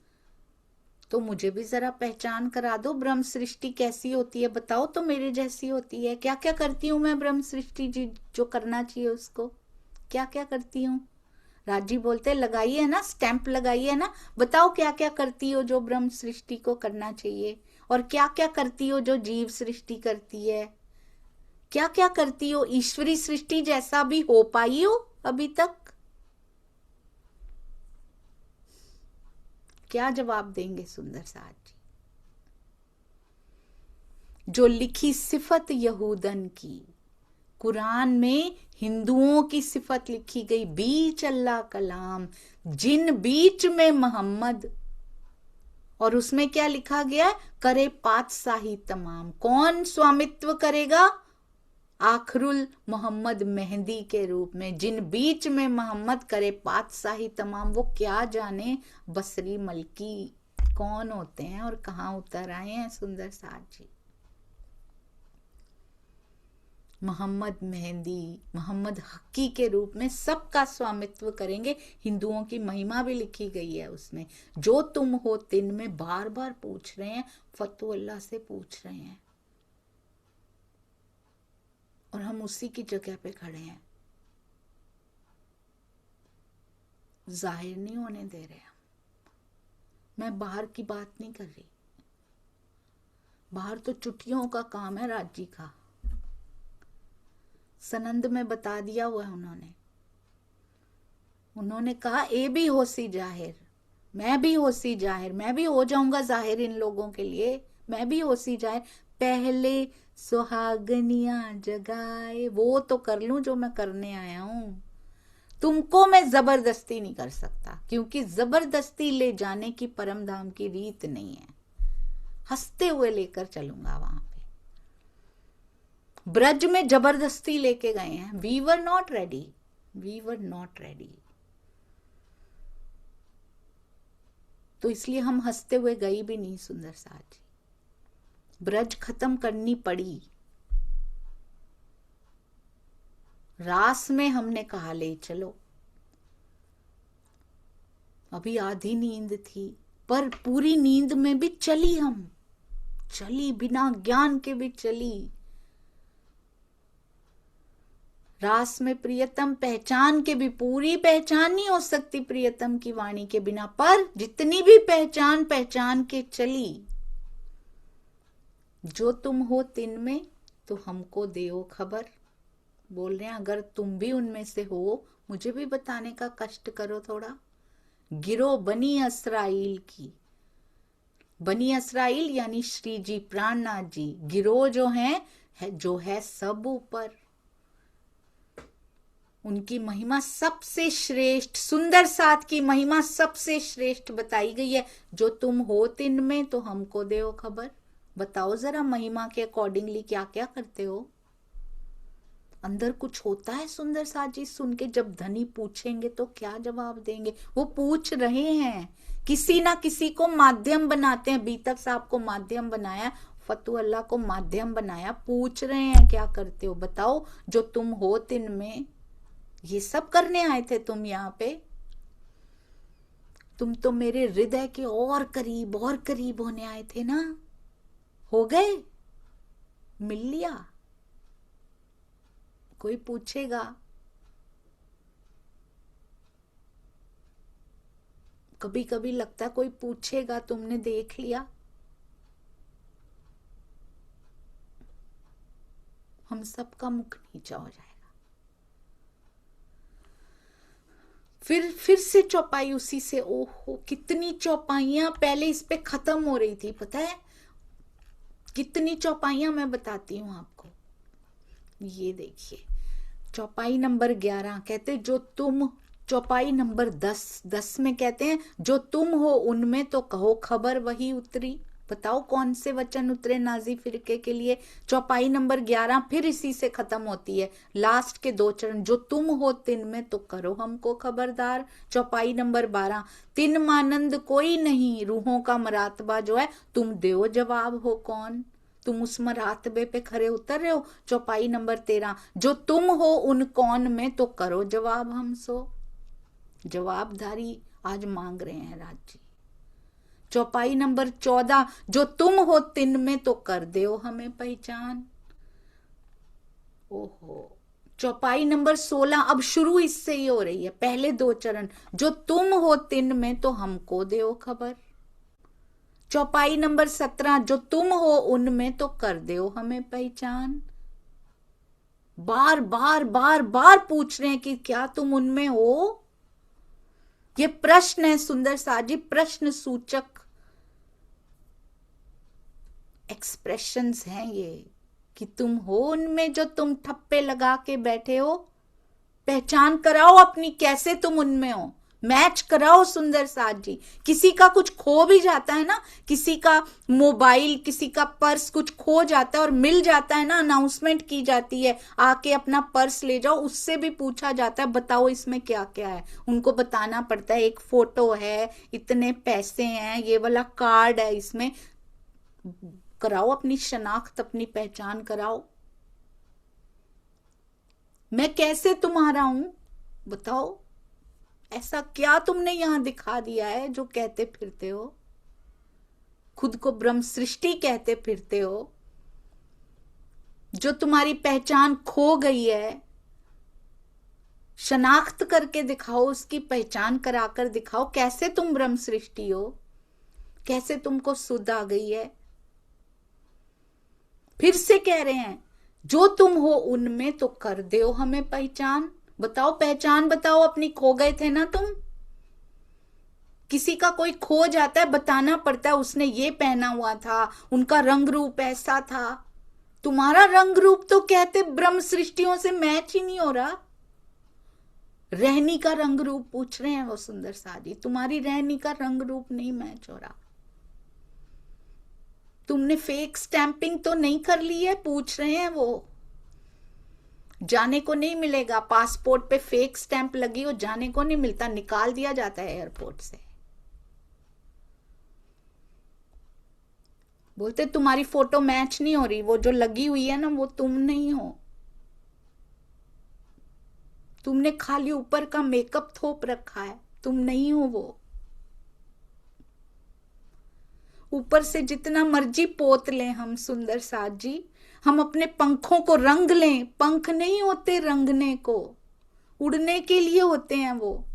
तो मुझे भी जरा पहचान करा दो, ब्रह्म सृष्टि कैसी होती है बताओ तो मेरे जैसी होती है। क्या क्या करती हूँ मैं ब्रह्म सृष्टि जी, जो करना चाहिए उसको क्या क्या करती हूँ? राजी बोलते लगाइए ना, स्टैंप लगाइए ना, बताओ क्या क्या करती हो जो ब्रह्म सृष्टि को करना चाहिए, और क्या क्या करती हो जो जीव सृष्टि करती है, क्या क्या करती हो ईश्वरी सृष्टि जैसा भी हो पाई हो अभी तक? क्या जवाब देंगे सुंदर साथ जी? जो लिखी सिफत यहूदन की, कुरान में हिंदुओं की सिफत लिखी गई, बीच अल्लाह कलाम, जिन बीच में मोहम्मद, और उसमें क्या लिखा गया? करे पातशाही तमाम। कौन स्वामित्व करेगा? आखरुल मोहम्मद मेहंदी के रूप में, जिन बीच में मोहम्मद करे पातशाही तमाम। वो क्या जाने बसरी मलकी कौन होते हैं और कहाँ उतर आए हैं सुंदर साथ जी। मोहम्मद मेहंदी, मोहम्मद हक्की के रूप में सबका स्वामित्व करेंगे। हिंदुओं की महिमा भी लिखी गई है उसमें, जो तुम हो तिन में बार बार पूछ रहे हैं, फतू अल्लाह से पूछ रहे हैं, और हम उसी की जगह पे खड़े हैं, जाहिर नहीं होने दे रहे हम। मैं बाहर की बात नहीं कर रही, बाहर तो चुटियों का काम है राज जी का। सनंद में बता दिया हुआ है उन्होंने कहा ए भी होसी जाहिर, मैं भी होसी जाहिर, मैं भी हो जाऊंगा जाहिर इन लोगों के लिए, मैं भी होसी जाहिर। पहले सुहागनियां जगाए, वो तो कर लूं जो मैं करने आया हूं। तुमको मैं जबरदस्ती नहीं कर सकता, क्योंकि जबरदस्ती ले जाने की परम धाम की रीत नहीं है। हंसते हुए लेकर चलूंगा वहां पे। ब्रज में जबरदस्ती लेके गए हैं। We were not ready, we were not ready. तो इसलिए हम हंसते हुए गई भी नहीं सुंदर साथ जी। ब्रज खत्म करनी पड़ी। रास में हमने कहा ले चलो। अभी आधी नींद थी, पर पूरी नींद में भी चली, हम चली, बिना ज्ञान के भी चली। रास में प्रियतम पहचान के भी, पूरी पहचान नहीं हो सकती प्रियतम की वाणी के बिना, पर जितनी भी पहचान पहचान के चली। जो तुम हो तिन में तो हमको देओ खबर। बोल रहे हैं अगर तुम भी उनमें से हो, मुझे भी बताने का कष्ट करो थोड़ा। गिरो बनी इसराइल की, बनी इसराइल यानी श्री जी प्राणनाथ जी, गिरो जो है सब ऊपर। उनकी महिमा सबसे श्रेष्ठ, सुंदर साथ की महिमा सबसे श्रेष्ठ बताई गई है। जो तुम हो तिन में तो हमको देओ खबर। बताओ जरा महिमा के अकॉर्डिंगली क्या क्या करते हो। अंदर कुछ होता है सुंदर साथ जी सुन के। जब धनी पूछेंगे तो क्या जवाब देंगे। वो पूछ रहे हैं, किसी ना किसी को माध्यम बनाते हैं। बीतक साहब को माध्यम बनाया, फतू अल्लाह को माध्यम बनाया। पूछ रहे हैं क्या करते हो, बताओ। जो तुम हो तिन में, ये सब करने आए थे तुम यहाँ पे। तुम तो मेरे हृदय के और करीब होने आए थे ना। हो गए, मिल लिया। कोई पूछेगा, कभी कभी लगता है कोई पूछेगा तुमने देख लिया। हम सबका मुख नीचा हो जाएगा। फिर से चौपाई उसी से। ओहो, कितनी चौपाइयां पहले इस पे खत्म हो रही थी, पता है कितनी चौपाइयां। मैं बताती हूं आपको। ये देखिए, चौपाई नंबर 11 कहते जो तुम, चौपाई नंबर 10 में कहते हैं जो तुम हो उनमें तो कहो खबर वही उतरी। बताओ कौन से वचन उतरे नाजी फिरके के लिए। चौपाई नंबर 11 फिर इसी से खत्म होती है। लास्ट के 2 चरण, जो तुम हो तिन में तो करो हमको खबरदार। चौपाई नंबर 12, तिन मानंद कोई नहीं, रूहों का मरातबा जो है तुम दो जवाब हो कौन। तुम उस मरातबे पे खरे उतर रहे हो। चौपाई नंबर 13, जो तुम हो उन कौन में तो करो जवाब हम सो। जवाबदारी आज मांग रहे हैं राज जी। चौपाई नंबर 14, जो तुम हो तिन में तो कर दो हमें पहचान। ओहो। चौपाई नंबर 16 अब शुरू इससे ही हो रही है। पहले 2 चरण, जो तुम हो तिन में तो हमको दो खबर। चौपाई नंबर 17, जो तुम हो उनमें तो कर दो हमें पहचान। बार बार बार बार पूछ रहे हैं कि क्या तुम उनमें हो। ये प्रश्न है सुंदर साथ जी, प्रश्न सूचक एक्सप्रेशंस हैं ये, कि तुम हो उनमें जो तुम ठप्पे लगा के बैठे हो। पहचान कराओ अपनी, कैसे तुम उनमें हो, मैच कराओ सुंदर साथ जी। किसी का कुछ खो भी जाता है ना, किसी का मोबाइल, किसी का पर्स कुछ खो जाता है और मिल जाता है ना, अनाउंसमेंट की जाती है आके अपना पर्स ले जाओ। उससे भी पूछा जाता है बताओ इसमें क्या क्या है। उनको बताना पड़ता है, एक फोटो है, इतने पैसे हैं, ये वाला कार्ड है, इसमें कराओ अपनी शनाख्त, अपनी पहचान कराओ। मैं कैसे तुम्हारा हूं बताओ। ऐसा क्या तुमने यहां दिखा दिया है जो कहते फिरते हो, खुद को ब्रह्म सृष्टि कहते फिरते हो। जो तुम्हारी पहचान खो गई है, शनाख्त करके दिखाओ, उसकी पहचान कराकर दिखाओ। कैसे तुम ब्रह्म सृष्टि हो, कैसे तुमको सुध आ गई है। फिर से कह रहे हैं, जो तुम हो उनमें तो कर दो हमें पहचान। बताओ, पहचान बताओ अपनी, खो गए थे ना तुम। किसी का कोई खो जाता है, बताना पड़ता है उसने ये पहना हुआ था, उनका रंग रूप ऐसा था। तुम्हारा रंग रूप तो कहते ब्रह्म सृष्टियों से मैच ही नहीं हो रहा। रहनी का रंग रूप पूछ रहे हैं वो सुंदर साथ जी, तुम्हारी रहनी का रंग रूप नहीं मैच हो रहा। तुमने फेक स्टैंपिंग तो नहीं कर ली है, पूछ रहे हैं वो। जाने को नहीं मिलेगा, पासपोर्ट पे फेक स्टैंप लगी हो, जाने को नहीं मिलता, निकाल दिया जाता है एयरपोर्ट से। बोलते तुम्हारी फोटो मैच नहीं हो रही, वो जो लगी हुई है ना वो तुम नहीं हो। तुमने खाली ऊपर का मेकअप थोप रखा है, तुम नहीं हो वो। ऊपर से जितना मर्जी पोत लें हम सुंदर साथ जी, हम अपने पंखों को रंग लें, पंख नहीं होते रंगने को, उड़ने के लिए होते हैं वो।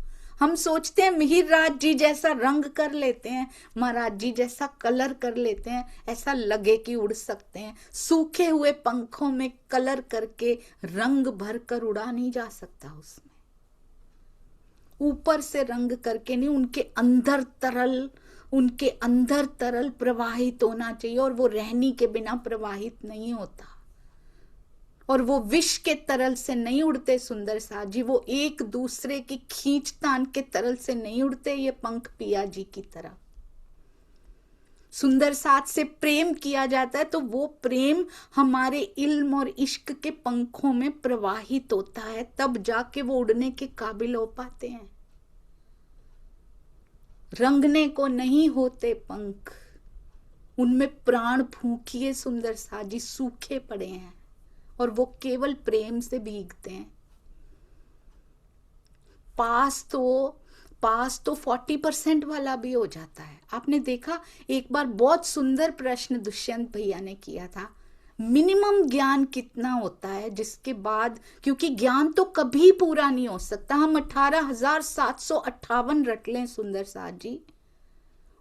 हम सोचते हैं मिहिर राज जी जैसा रंग कर लेते हैं, महाराज जी जैसा कलर कर लेते हैं, ऐसा लगे कि उड़ सकते हैं। सूखे हुए पंखों में कलर करके रंग भर कर उड़ा नहीं जा सकता उसमें। ऊपर से रंग करके नहीं, उनके अंदर तरल प्रवाहित होना चाहिए, और वो रहनी के बिना प्रवाहित नहीं होता। और वो विष के तरल से नहीं उड़ते सुंदर साथ जी, वो एक दूसरे की खींचतान के तरल से नहीं उड़ते ये पंख पिया जी की तरह। सुंदर साथ से प्रेम किया जाता है तो वो प्रेम हमारे इल्म और इश्क के पंखों में प्रवाहित होता है, तब जाके वो उड़ने के काबिल हो पाते हैं। रंगने को नहीं होते पंख, उनमें प्राण फूंकिए सुंदर साथ जी, सूखे पड़े हैं और वो केवल प्रेम से भीगते हैं। पास तो 40% वाला भी हो जाता है। आपने देखा, एक बार बहुत सुंदर प्रश्न दुष्यंत भैया ने किया था, मिनिमम ज्ञान कितना होता है जिसके बाद, क्योंकि ज्ञान तो कभी पूरा नहीं हो सकता, हम 18,758 रट लें सुंदर साथ जी,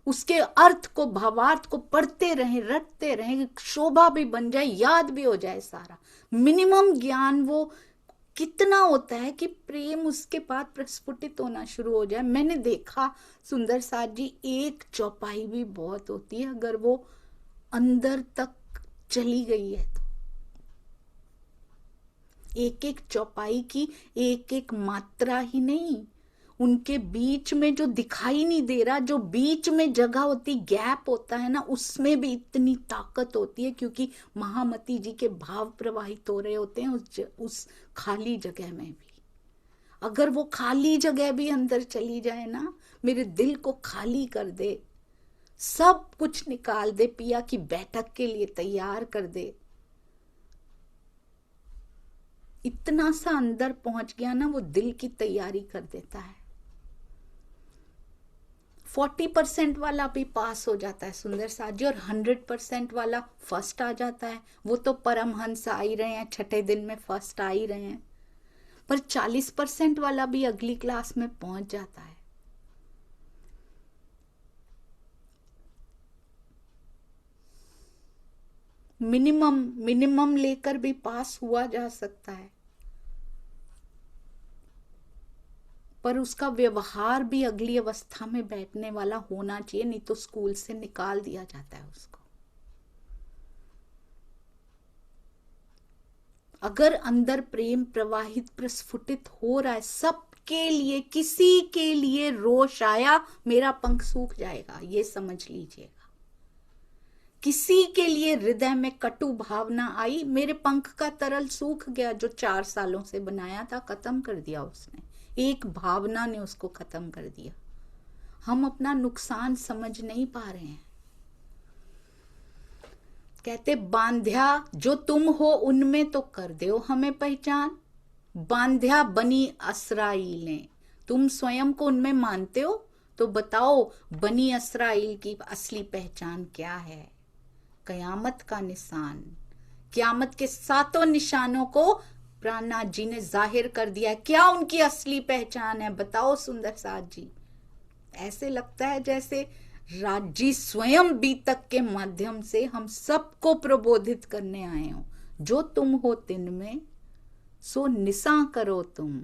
उसके अर्थ को, भावार्थ को पढ़ते रहें, रटते रहें, शोभा भी बन जाए, याद भी हो जाए सारा। मिनिमम ज्ञान वो कितना होता है कि प्रेम उसके बाद प्रस्फुटित होना शुरू हो जाए। मैंने देखा सुंदर साथ जी, एक चौपाई भी बहुत होती है अगर वो अंदर तक चली गई है तो। एक एक चौपाई की एक एक मात्रा ही नहीं, उनके बीच में जो दिखाई नहीं दे रहा, जो बीच में जगह होती, गैप होता है ना, उसमें भी इतनी ताकत होती है, क्योंकि महामती जी के भाव प्रवाहित हो रहे होते हैं उस खाली जगह में भी। अगर वो खाली जगह भी अंदर चली जाए ना, मेरे दिल को खाली कर दे, सब कुछ निकाल दे, पिया की बैठक के लिए तैयार कर दे, इतना सा अंदर पहुंच गया ना, वो दिल की तैयारी कर देता है। 40% वाला भी पास हो जाता है सुंदर साथ जी, और 100% वाला फर्स्ट आ जाता है। वो तो परमहंस आ ही रहे हैं, छठे दिन में फर्स्ट आ ही रहे हैं, पर 40% वाला भी अगली क्लास में पहुंच जाता है। मिनिमम लेकर भी पास हुआ जा सकता है, पर उसका व्यवहार भी अगली अवस्था में बैठने वाला होना चाहिए, नहीं तो स्कूल से निकाल दिया जाता है उसको। अगर अंदर प्रेम प्रवाहित प्रस्फुटित हो रहा है सबके लिए, किसी के लिए रोष आया, मेरा पंख सूख जाएगा, ये समझ लीजिएगा। किसी के लिए हृदय में कटु भावना आई, मेरे पंख का तरल सूख गया, जो 4 सालों से बनाया था, खत्म कर दिया उसने, एक भावना ने उसको खत्म कर दिया। हम अपना नुकसान समझ नहीं पा रहे हैं। कहते बांध्या जो तुम हो उनमें तो कर दो हमें पहचान, बांध्या बनी अस्राइल ने, तुम स्वयं को उनमें मानते हो तो बताओ बनी अस्राइल की असली पहचान क्या है। कयामत का निशान, कयामत के 7 निशानों को प्राणनाथ जी ने जाहिर कर दिया। क्या उनकी असली पहचान है बताओ सुंदर साथ जी। ऐसे लगता है जैसे राज्य स्वयं बीतक के माध्यम से हम सबको प्रबोधित करने आए हो। जो तुम हो तिन में सो निसा करो तुम।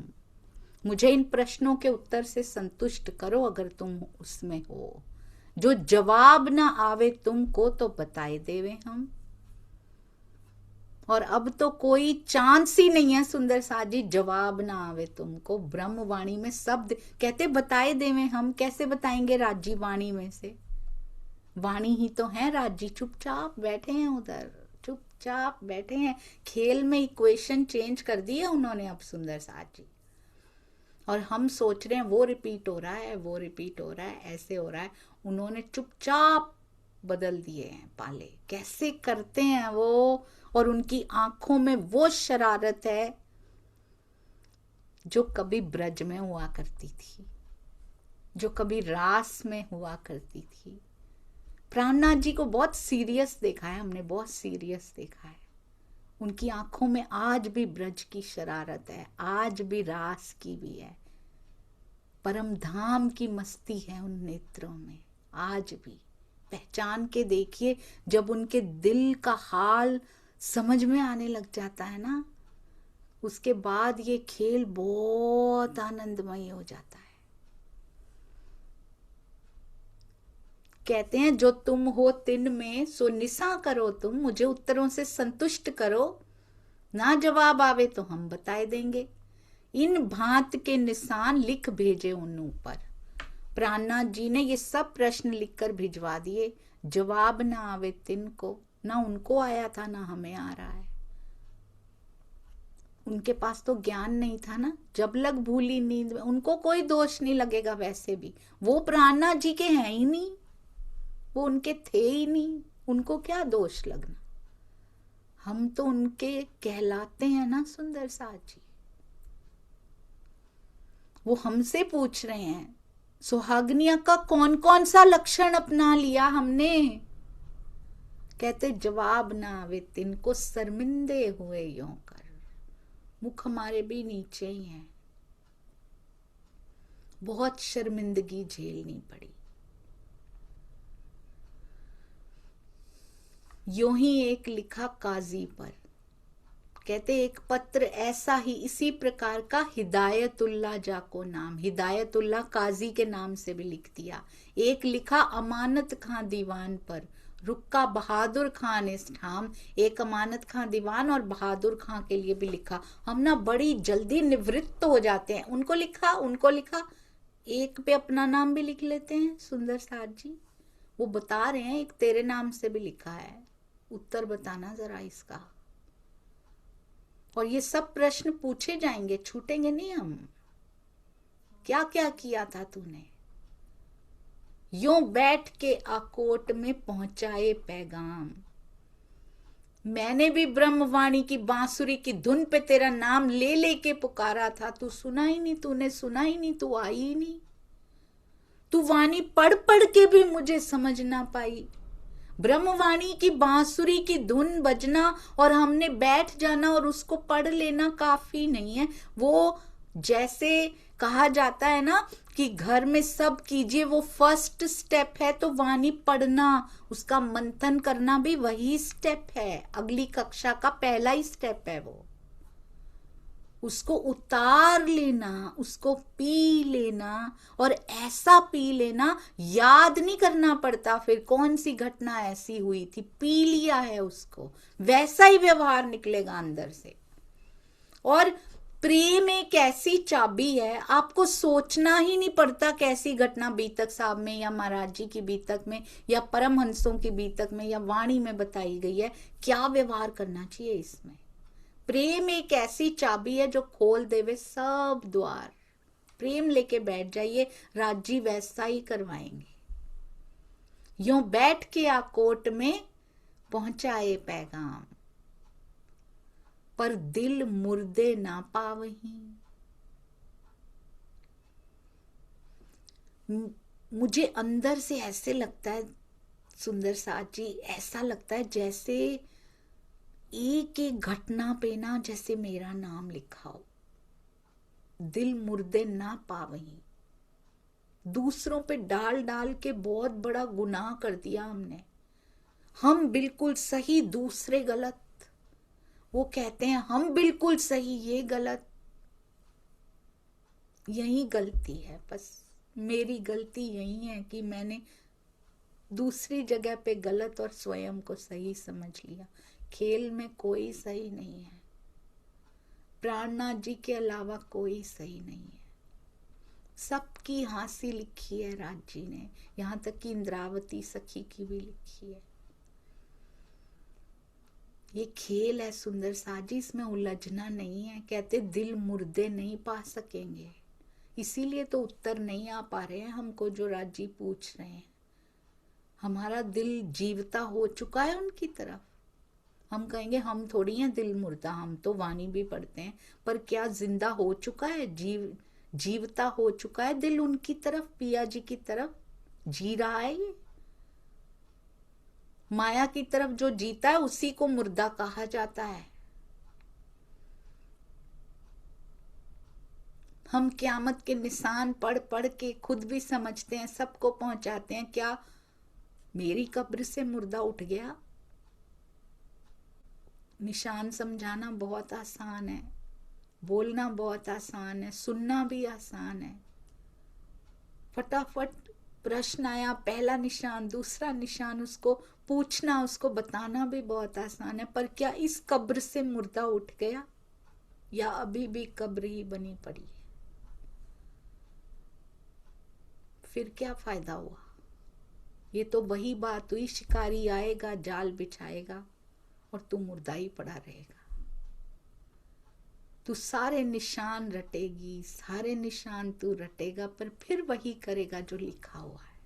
मुझे इन प्रश्नों के उत्तर से संतुष्ट करो अगर तुम उसमें हो। जो जवाब ना आवे तुमको तो बताए देवे हम। और अब तो कोई चांस ही नहीं है सुंदर साजी जवाब ना आवे तुमको। ब्रह्मवाणी में शब्द कहते बताए देवे हम, कैसे बताएंगे राज्य वाणी में से? वाणी ही तो है राज्य। चुपचाप बैठे हैं उधर, चुपचाप बैठे हैं। खेल में इक्वेशन चेंज कर दी है उन्होंने अब सुंदर साजी। और हम सोच रहे हैं वो रिपीट हो रहा है, वो रिपीट हो रहा है, ऐसे हो रहा है। उन्होंने चुपचाप बदल दिए हैं पाले। कैसे करते हैं वो। और उनकी आंखों में वो शरारत है जो कभी ब्रज में हुआ करती थी, जो कभी रास में हुआ करती थी। प्राणनाथ जी को बहुत सीरियस देखा है हमने, बहुत सीरियस देखा है। उनकी आंखों में आज भी ब्रज की शरारत है, आज भी रास की भी है। परम धाम की मस्ती है उन नेत्रों में आज भी। पहचान के देखिए, जब उनके दिल का हाल समझ में आने लग जाता है ना, उसके बाद ये खेल बहुत आनंदमय हो जाता है। कहते हैं जो तुम हो तिन में सो निसा करो तुम। मुझे उत्तरों से संतुष्ट करो, ना जवाब आवे तो हम बताए देंगे। इन भांत के निशान लिख भेजे उन ऊपर। प्राणनाथ जी ने ये सब प्रश्न लिखकर भिजवा दिए। जवाब ना आवे तिन को, ना उनको आया था ना हमें आ रहा है। उनके पास तो ज्ञान नहीं था ना। जब लग भूली नींद में, उनको कोई दोष नहीं लगेगा वैसे भी। वो प्राणनाथ जी के हैं ही नहीं, वो उनके थे ही नहीं, उनको क्या दोष लगना। हम तो उनके कहलाते हैं ना सुंदर साथ जी। वो हमसे पूछ रहे हैं सुहागनिया का कौन कौन सा लक्षण अपना लिया हमने। कहते जवाब ना आवे तिनको शर्मिंदे हुए यों कर। मुख हमारे भी नीचे ही हैं, बहुत शर्मिंदगी झेलनी पड़ी। यूं ही एक लिखा काजी पर। कहते एक पत्र ऐसा ही इसी प्रकार का हिदायतुल्लाह जाको नाम, हिदायतुल्लाह काजी के नाम से भी लिख दिया। एक लिखा अमानत खां दीवान पर, रुक्का बहादुर खान इस ठाम। एक अमानत खां दीवान और बहादुर खां के लिए भी लिखा। हम ना बड़ी जल्दी निवृत्त हो जाते हैं। उनको लिखा, उनको लिखा, एक पे अपना नाम भी लिख लेते हैं सुंदर साथ जी। वो बता रहे हैं एक तेरे नाम से भी लिखा है, उत्तर बताना जरा इसका। और ये सब प्रश्न पूछे जाएंगे, छूटेंगे नहीं हम। क्या क्या किया था तूने। यूं बैठ के आकोट में पहुंचाए पैगाम। मैंने भी ब्रह्मवाणी की बांसुरी की धुन पे तेरा नाम ले लेके पुकारा था, तू सुना ही नहीं, तूने सुना ही नहीं, तू आई ही नहीं। तू वाणी पढ़ पढ़ के भी मुझे समझ ना पाई। ब्रह्मवाणी की बांसुरी की धुन बजना और हमने बैठ जाना और उसको पढ़ लेना काफी नहीं है। वो जैसे कहा जाता है ना कि घर में सब कीजिए, वो फर्स्ट स्टेप है, तो वाणी पढ़ना, उसका मंथन करना भी वही स्टेप है। अगली कक्षा का पहला ही स्टेप है वो। उसको उतार लेना, उसको पी लेना, और ऐसा पी लेना याद नहीं करना पड़ता फिर कौन सी घटना ऐसी हुई थी। पी लिया है उसको, वैसा ही व्यवहार निकलेगा अंदर से। और प्रेम एक ऐसी चाबी है, आपको सोचना ही नहीं पड़ता कैसी घटना बीतक साहब में या महाराज जी की बीतक में या परमहंसों की बीतक में या वाणी में बताई गई है, क्या व्यवहार करना चाहिए इसमें। प्रेम एक ऐसी चाबी है जो खोल देवे सब द्वार। प्रेम लेके बैठ जाइए, राजी वैसा ही करवाएंगे। यूं बैठ के आकोट में पहुंचाए पैगाम, पर दिल मुर्दे ना पावही। मुझे अंदर से ऐसे लगता है सुंदर साथ जी, ऐसा लगता है जैसे एक एक घटना पे ना जैसे मेरा नाम लिखा हो। दिल मुर्दे ना पावही। दूसरों पे डाल डाल के बहुत बड़ा गुनाह कर दिया हमने। हम बिल्कुल सही, दूसरे गलत। वो कहते हैं हम बिल्कुल सही, ये गलत। यही गलती है, बस मेरी गलती यही है कि मैंने दूसरी जगह पे गलत और स्वयं को सही समझ लिया। खेल में कोई सही नहीं है, प्राणनाथ जी के अलावा कोई सही नहीं है। सबकी हांसी लिखी है राज जी ने, यहां तक कि इंद्रावती सखी की भी लिखी है। ये खेल है सुंदर साजी, इसमें उलझना नहीं है। कहते दिल मुर्दे नहीं पा सकेंगे, इसीलिए तो उत्तर नहीं आ पा रहे हैं हमको जो राज जी पूछ रहे हैं। हमारा दिल जीवता हो चुका है उनकी तरफ। हम कहेंगे हम थोड़ी हैं दिल मुर्दा, हम तो वाणी भी पढ़ते हैं, पर क्या जिंदा हो चुका है, जीवता हो चुका है दिल उनकी तरफ, पिया जी की तरफ जी रहा है। ये माया की तरफ जो जीता है उसी को मुर्दा कहा जाता है। हम क्यामत के निशान पढ़ पढ़ के खुद भी समझते हैं, सबको पहुंचाते हैं। क्या मेरी कब्र से मुर्दा उठ गया? निशान समझाना बहुत आसान है, बोलना बहुत आसान है, सुनना भी आसान है। फटाफट प्रश्न आया, पहला निशान, दूसरा निशान, उसको पूछना, उसको बताना भी बहुत आसान है। पर क्या इस कब्र से मुर्दा उठ गया या अभी भी कब्र ही बनी पड़ी है? फिर क्या फायदा हुआ? ये तो वही बात हुई, शिकारी आएगा, जाल बिछाएगा और तू मुर्दा ही पड़ा रहेगा। तू सारे निशान रटेगी, सारे निशान तू रटेगा, पर फिर वही करेगा जो लिखा हुआ है।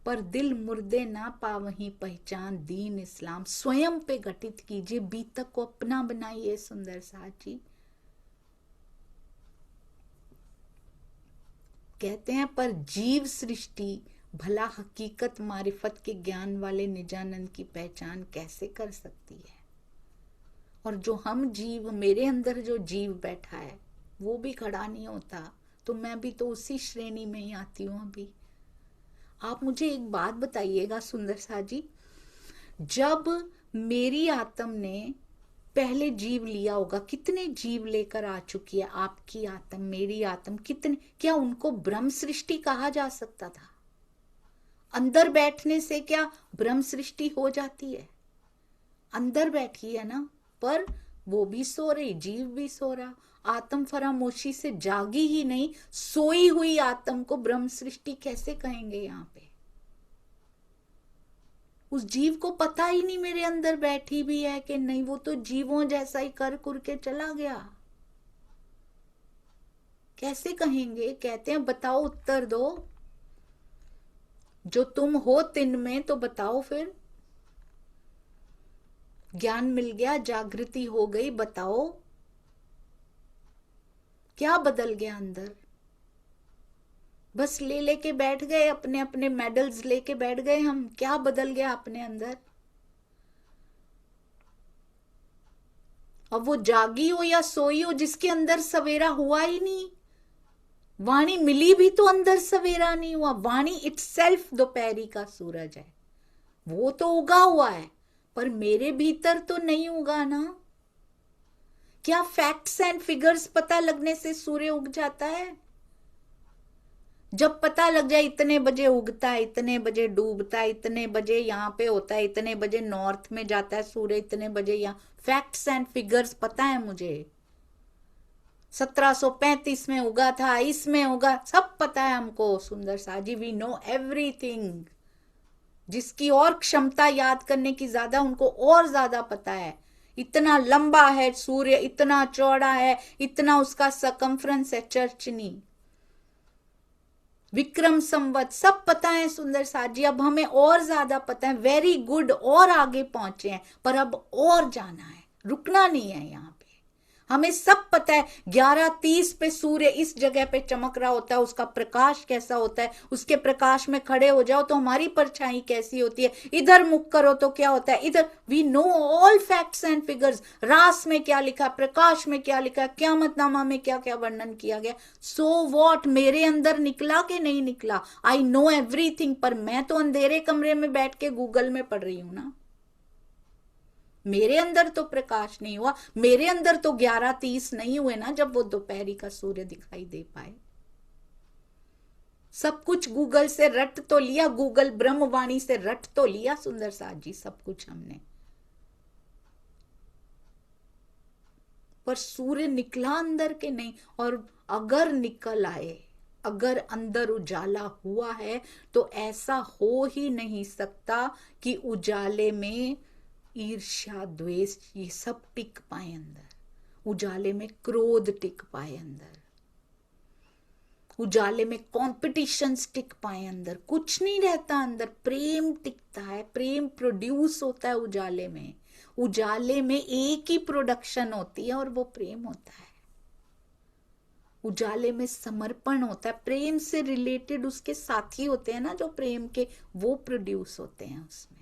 पर दिल मुर्दे ना पावहीं पहचान दीन इस्लाम। स्वयं पे घटित कीजिए, बीतक को अपना बनाइए सुंदर साथ जी। कहते हैं पर जीव सृष्टि भला हकीकत मारिफत के ज्ञान वाले निजानंद की पहचान कैसे कर सकती है? और जो हम जीव, मेरे अंदर जो जीव बैठा है वो भी खड़ा नहीं होता, तो मैं भी तो उसी श्रेणी में ही आती हूँ अभी। आप मुझे एक बात बताइएगा सुंदर सा जी, जब मेरी आत्म ने पहले जीव लिया होगा, कितने जीव लेकर आ चुकी है आपकी आत्म, मेरी आत्म, कितने, क्या उनको ब्रह्म सृष्टि कहा जा सकता था? अंदर बैठने से क्या ब्रह्म सृष्टि हो जाती है? अंदर बैठी है ना, पर वो भी सो रही, जीव भी सो रहा। आत्म फरामोशी से जागी ही नहीं, सोई हुई आत्म को ब्रह्म सृष्टि कैसे कहेंगे? यहां पे उस जीव को पता ही नहीं मेरे अंदर बैठी भी है कि नहीं, वो तो जीवों जैसा ही कर कुर के चला गया। कैसे कहेंगे? कहते हैं बताओ, उत्तर दो, जो तुम हो तिन में, तो बताओ फिर। ज्ञान मिल गया, जागृति हो गई, बताओ क्या बदल गया अंदर? बस ले लेके बैठ गए, अपने अपने मेडल्स लेके बैठ गए हम, क्या बदल गया अपने अंदर? अब वो जागी हो या सोई हो, जिसके अंदर सवेरा हुआ ही नहीं, वाणी मिली भी तो अंदर सवेरा नहीं हुआ। वाणी इटसेल्फ दोपहरी का सूरज है, वो तो उगा हुआ है, पर मेरे भीतर तो नहीं उगा ना। क्या फैक्ट्स एंड फिगर्स पता लगने से सूर्य उग जाता है? जब पता लग जाए इतने बजे उगता है, इतने बजे डूबता है, इतने बजे यहाँ पे होता है, इतने बजे नॉर्थ में जाता है सूर्य, इतने बजे यहाँ, फैक्ट्स एंड फिगर्स पता है मुझे। 1735 में उगा था, इसमें उगा, सब पता है हमको सुंदर साजी। We know everything. जिसकी और क्षमता याद करने की ज्यादा, उनको और ज्यादा पता है। इतना लंबा है सूर्य, इतना चौड़ा है, इतना उसका सकम्फ्रेंस है चरचनी, विक्रम संवत, सब पता है सुंदर साथ जी। अब हमें और ज्यादा पता है, वेरी गुड, और आगे पहुंचे हैं, पर अब और जाना है, रुकना नहीं है यहाँ पे। हमें सब पता है 11:30 पे सूर्य इस जगह पे चमक रहा होता है, उसका प्रकाश कैसा होता है, उसके प्रकाश में खड़े हो जाओ तो हमारी परछाई कैसी होती है, इधर मुख करो तो क्या होता है, इधर। We know all facts and figures. रास में क्या लिखा, प्रकाश में क्या लिखा, क़यामतनामा में क्या क्या वर्णन किया गया। सो वॉट, मेरे अंदर निकला कि नहीं निकला, आई नो एवरीथिंग, पर मैं तो अंधेरे कमरे में बैठ के गूगल में पढ़ रही हूं ना। मेरे अंदर तो प्रकाश नहीं हुआ, मेरे अंदर तो 11:30 नहीं हुए ना जब वो दोपहरी का सूर्य दिखाई दे पाए। सब कुछ गूगल से रट तो लिया, गूगल ब्रह्मवाणी से रट तो लिया सुंदर साथ जी, सब कुछ हमने, पर सूर्य निकला अंदर के नहीं। और अगर निकल आए, अगर अंदर उजाला हुआ है, तो ऐसा हो ही नहीं सकता कि उजाले में ईर्ष्या द्वेष ये सब टिक पाए अंदर, उजाले में क्रोध टिक पाए अंदर, उजाले में कॉम्पिटिशन्स टिक पाए अंदर, कुछ नहीं रहता अंदर। प्रेम टिकता है, प्रेम प्रोड्यूस होता है उजाले में। उजाले में एक ही प्रोडक्शन होती है और वो प्रेम होता है। उजाले में समर्पण होता है, प्रेम से रिलेटेड उसके साथी होते हैं ना जो प्रेम के, वो प्रोड्यूस होते हैं उसमें।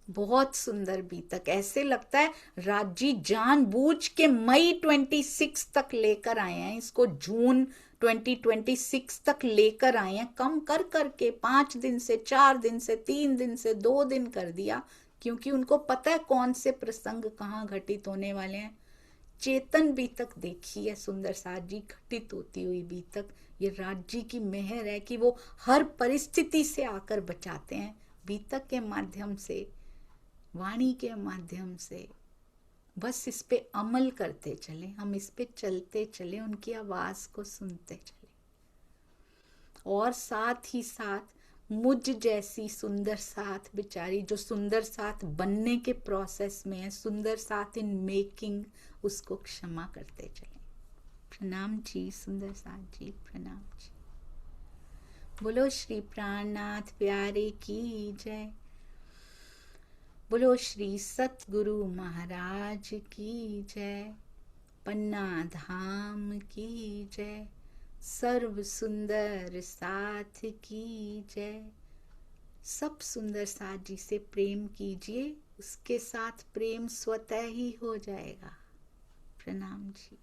बहुत सुंदर बीतक, ऐसे लगता है राजी जानबूझ के मई 26 तक लेकर आए हैं इसको, जून 2026 तक लेकर आए हैं, कम कर करके 5 दिन से, 4 दिन से, 3 दिन से 2 दिन कर दिया, क्योंकि उनको पता है कौन से प्रसंग कहाँ घटित होने वाले हैं। चेतन बीतक देखी है सुंदर साथ जी, घटित होती हुई बीतक। ये राज्य की मेहर है कि वो हर परिस्थिति से आकर बचाते हैं बीतक के माध्यम से, वाणी के माध्यम से। बस इस पे अमल करते चले हम, इस पे चलते चले, उनकी आवाज को सुनते चले, और साथ ही साथ मुझ जैसी सुंदर साथ बेचारी जो सुंदर साथ बनने के प्रोसेस में है, सुंदर साथ इन मेकिंग, उसको क्षमा करते चले। प्रणाम जी सुंदर साथ जी, प्रणाम जी। बोलो श्री प्राणनाथ प्यारे की जय, बोलो श्री सतगुरु महाराज की जय, पन्ना धाम की जय, सर्व सुंदर साथ की जय। सब सुंदर साथ जी से प्रेम कीजिए, उसके साथ प्रेम स्वतः ही हो जाएगा। प्रणाम जी।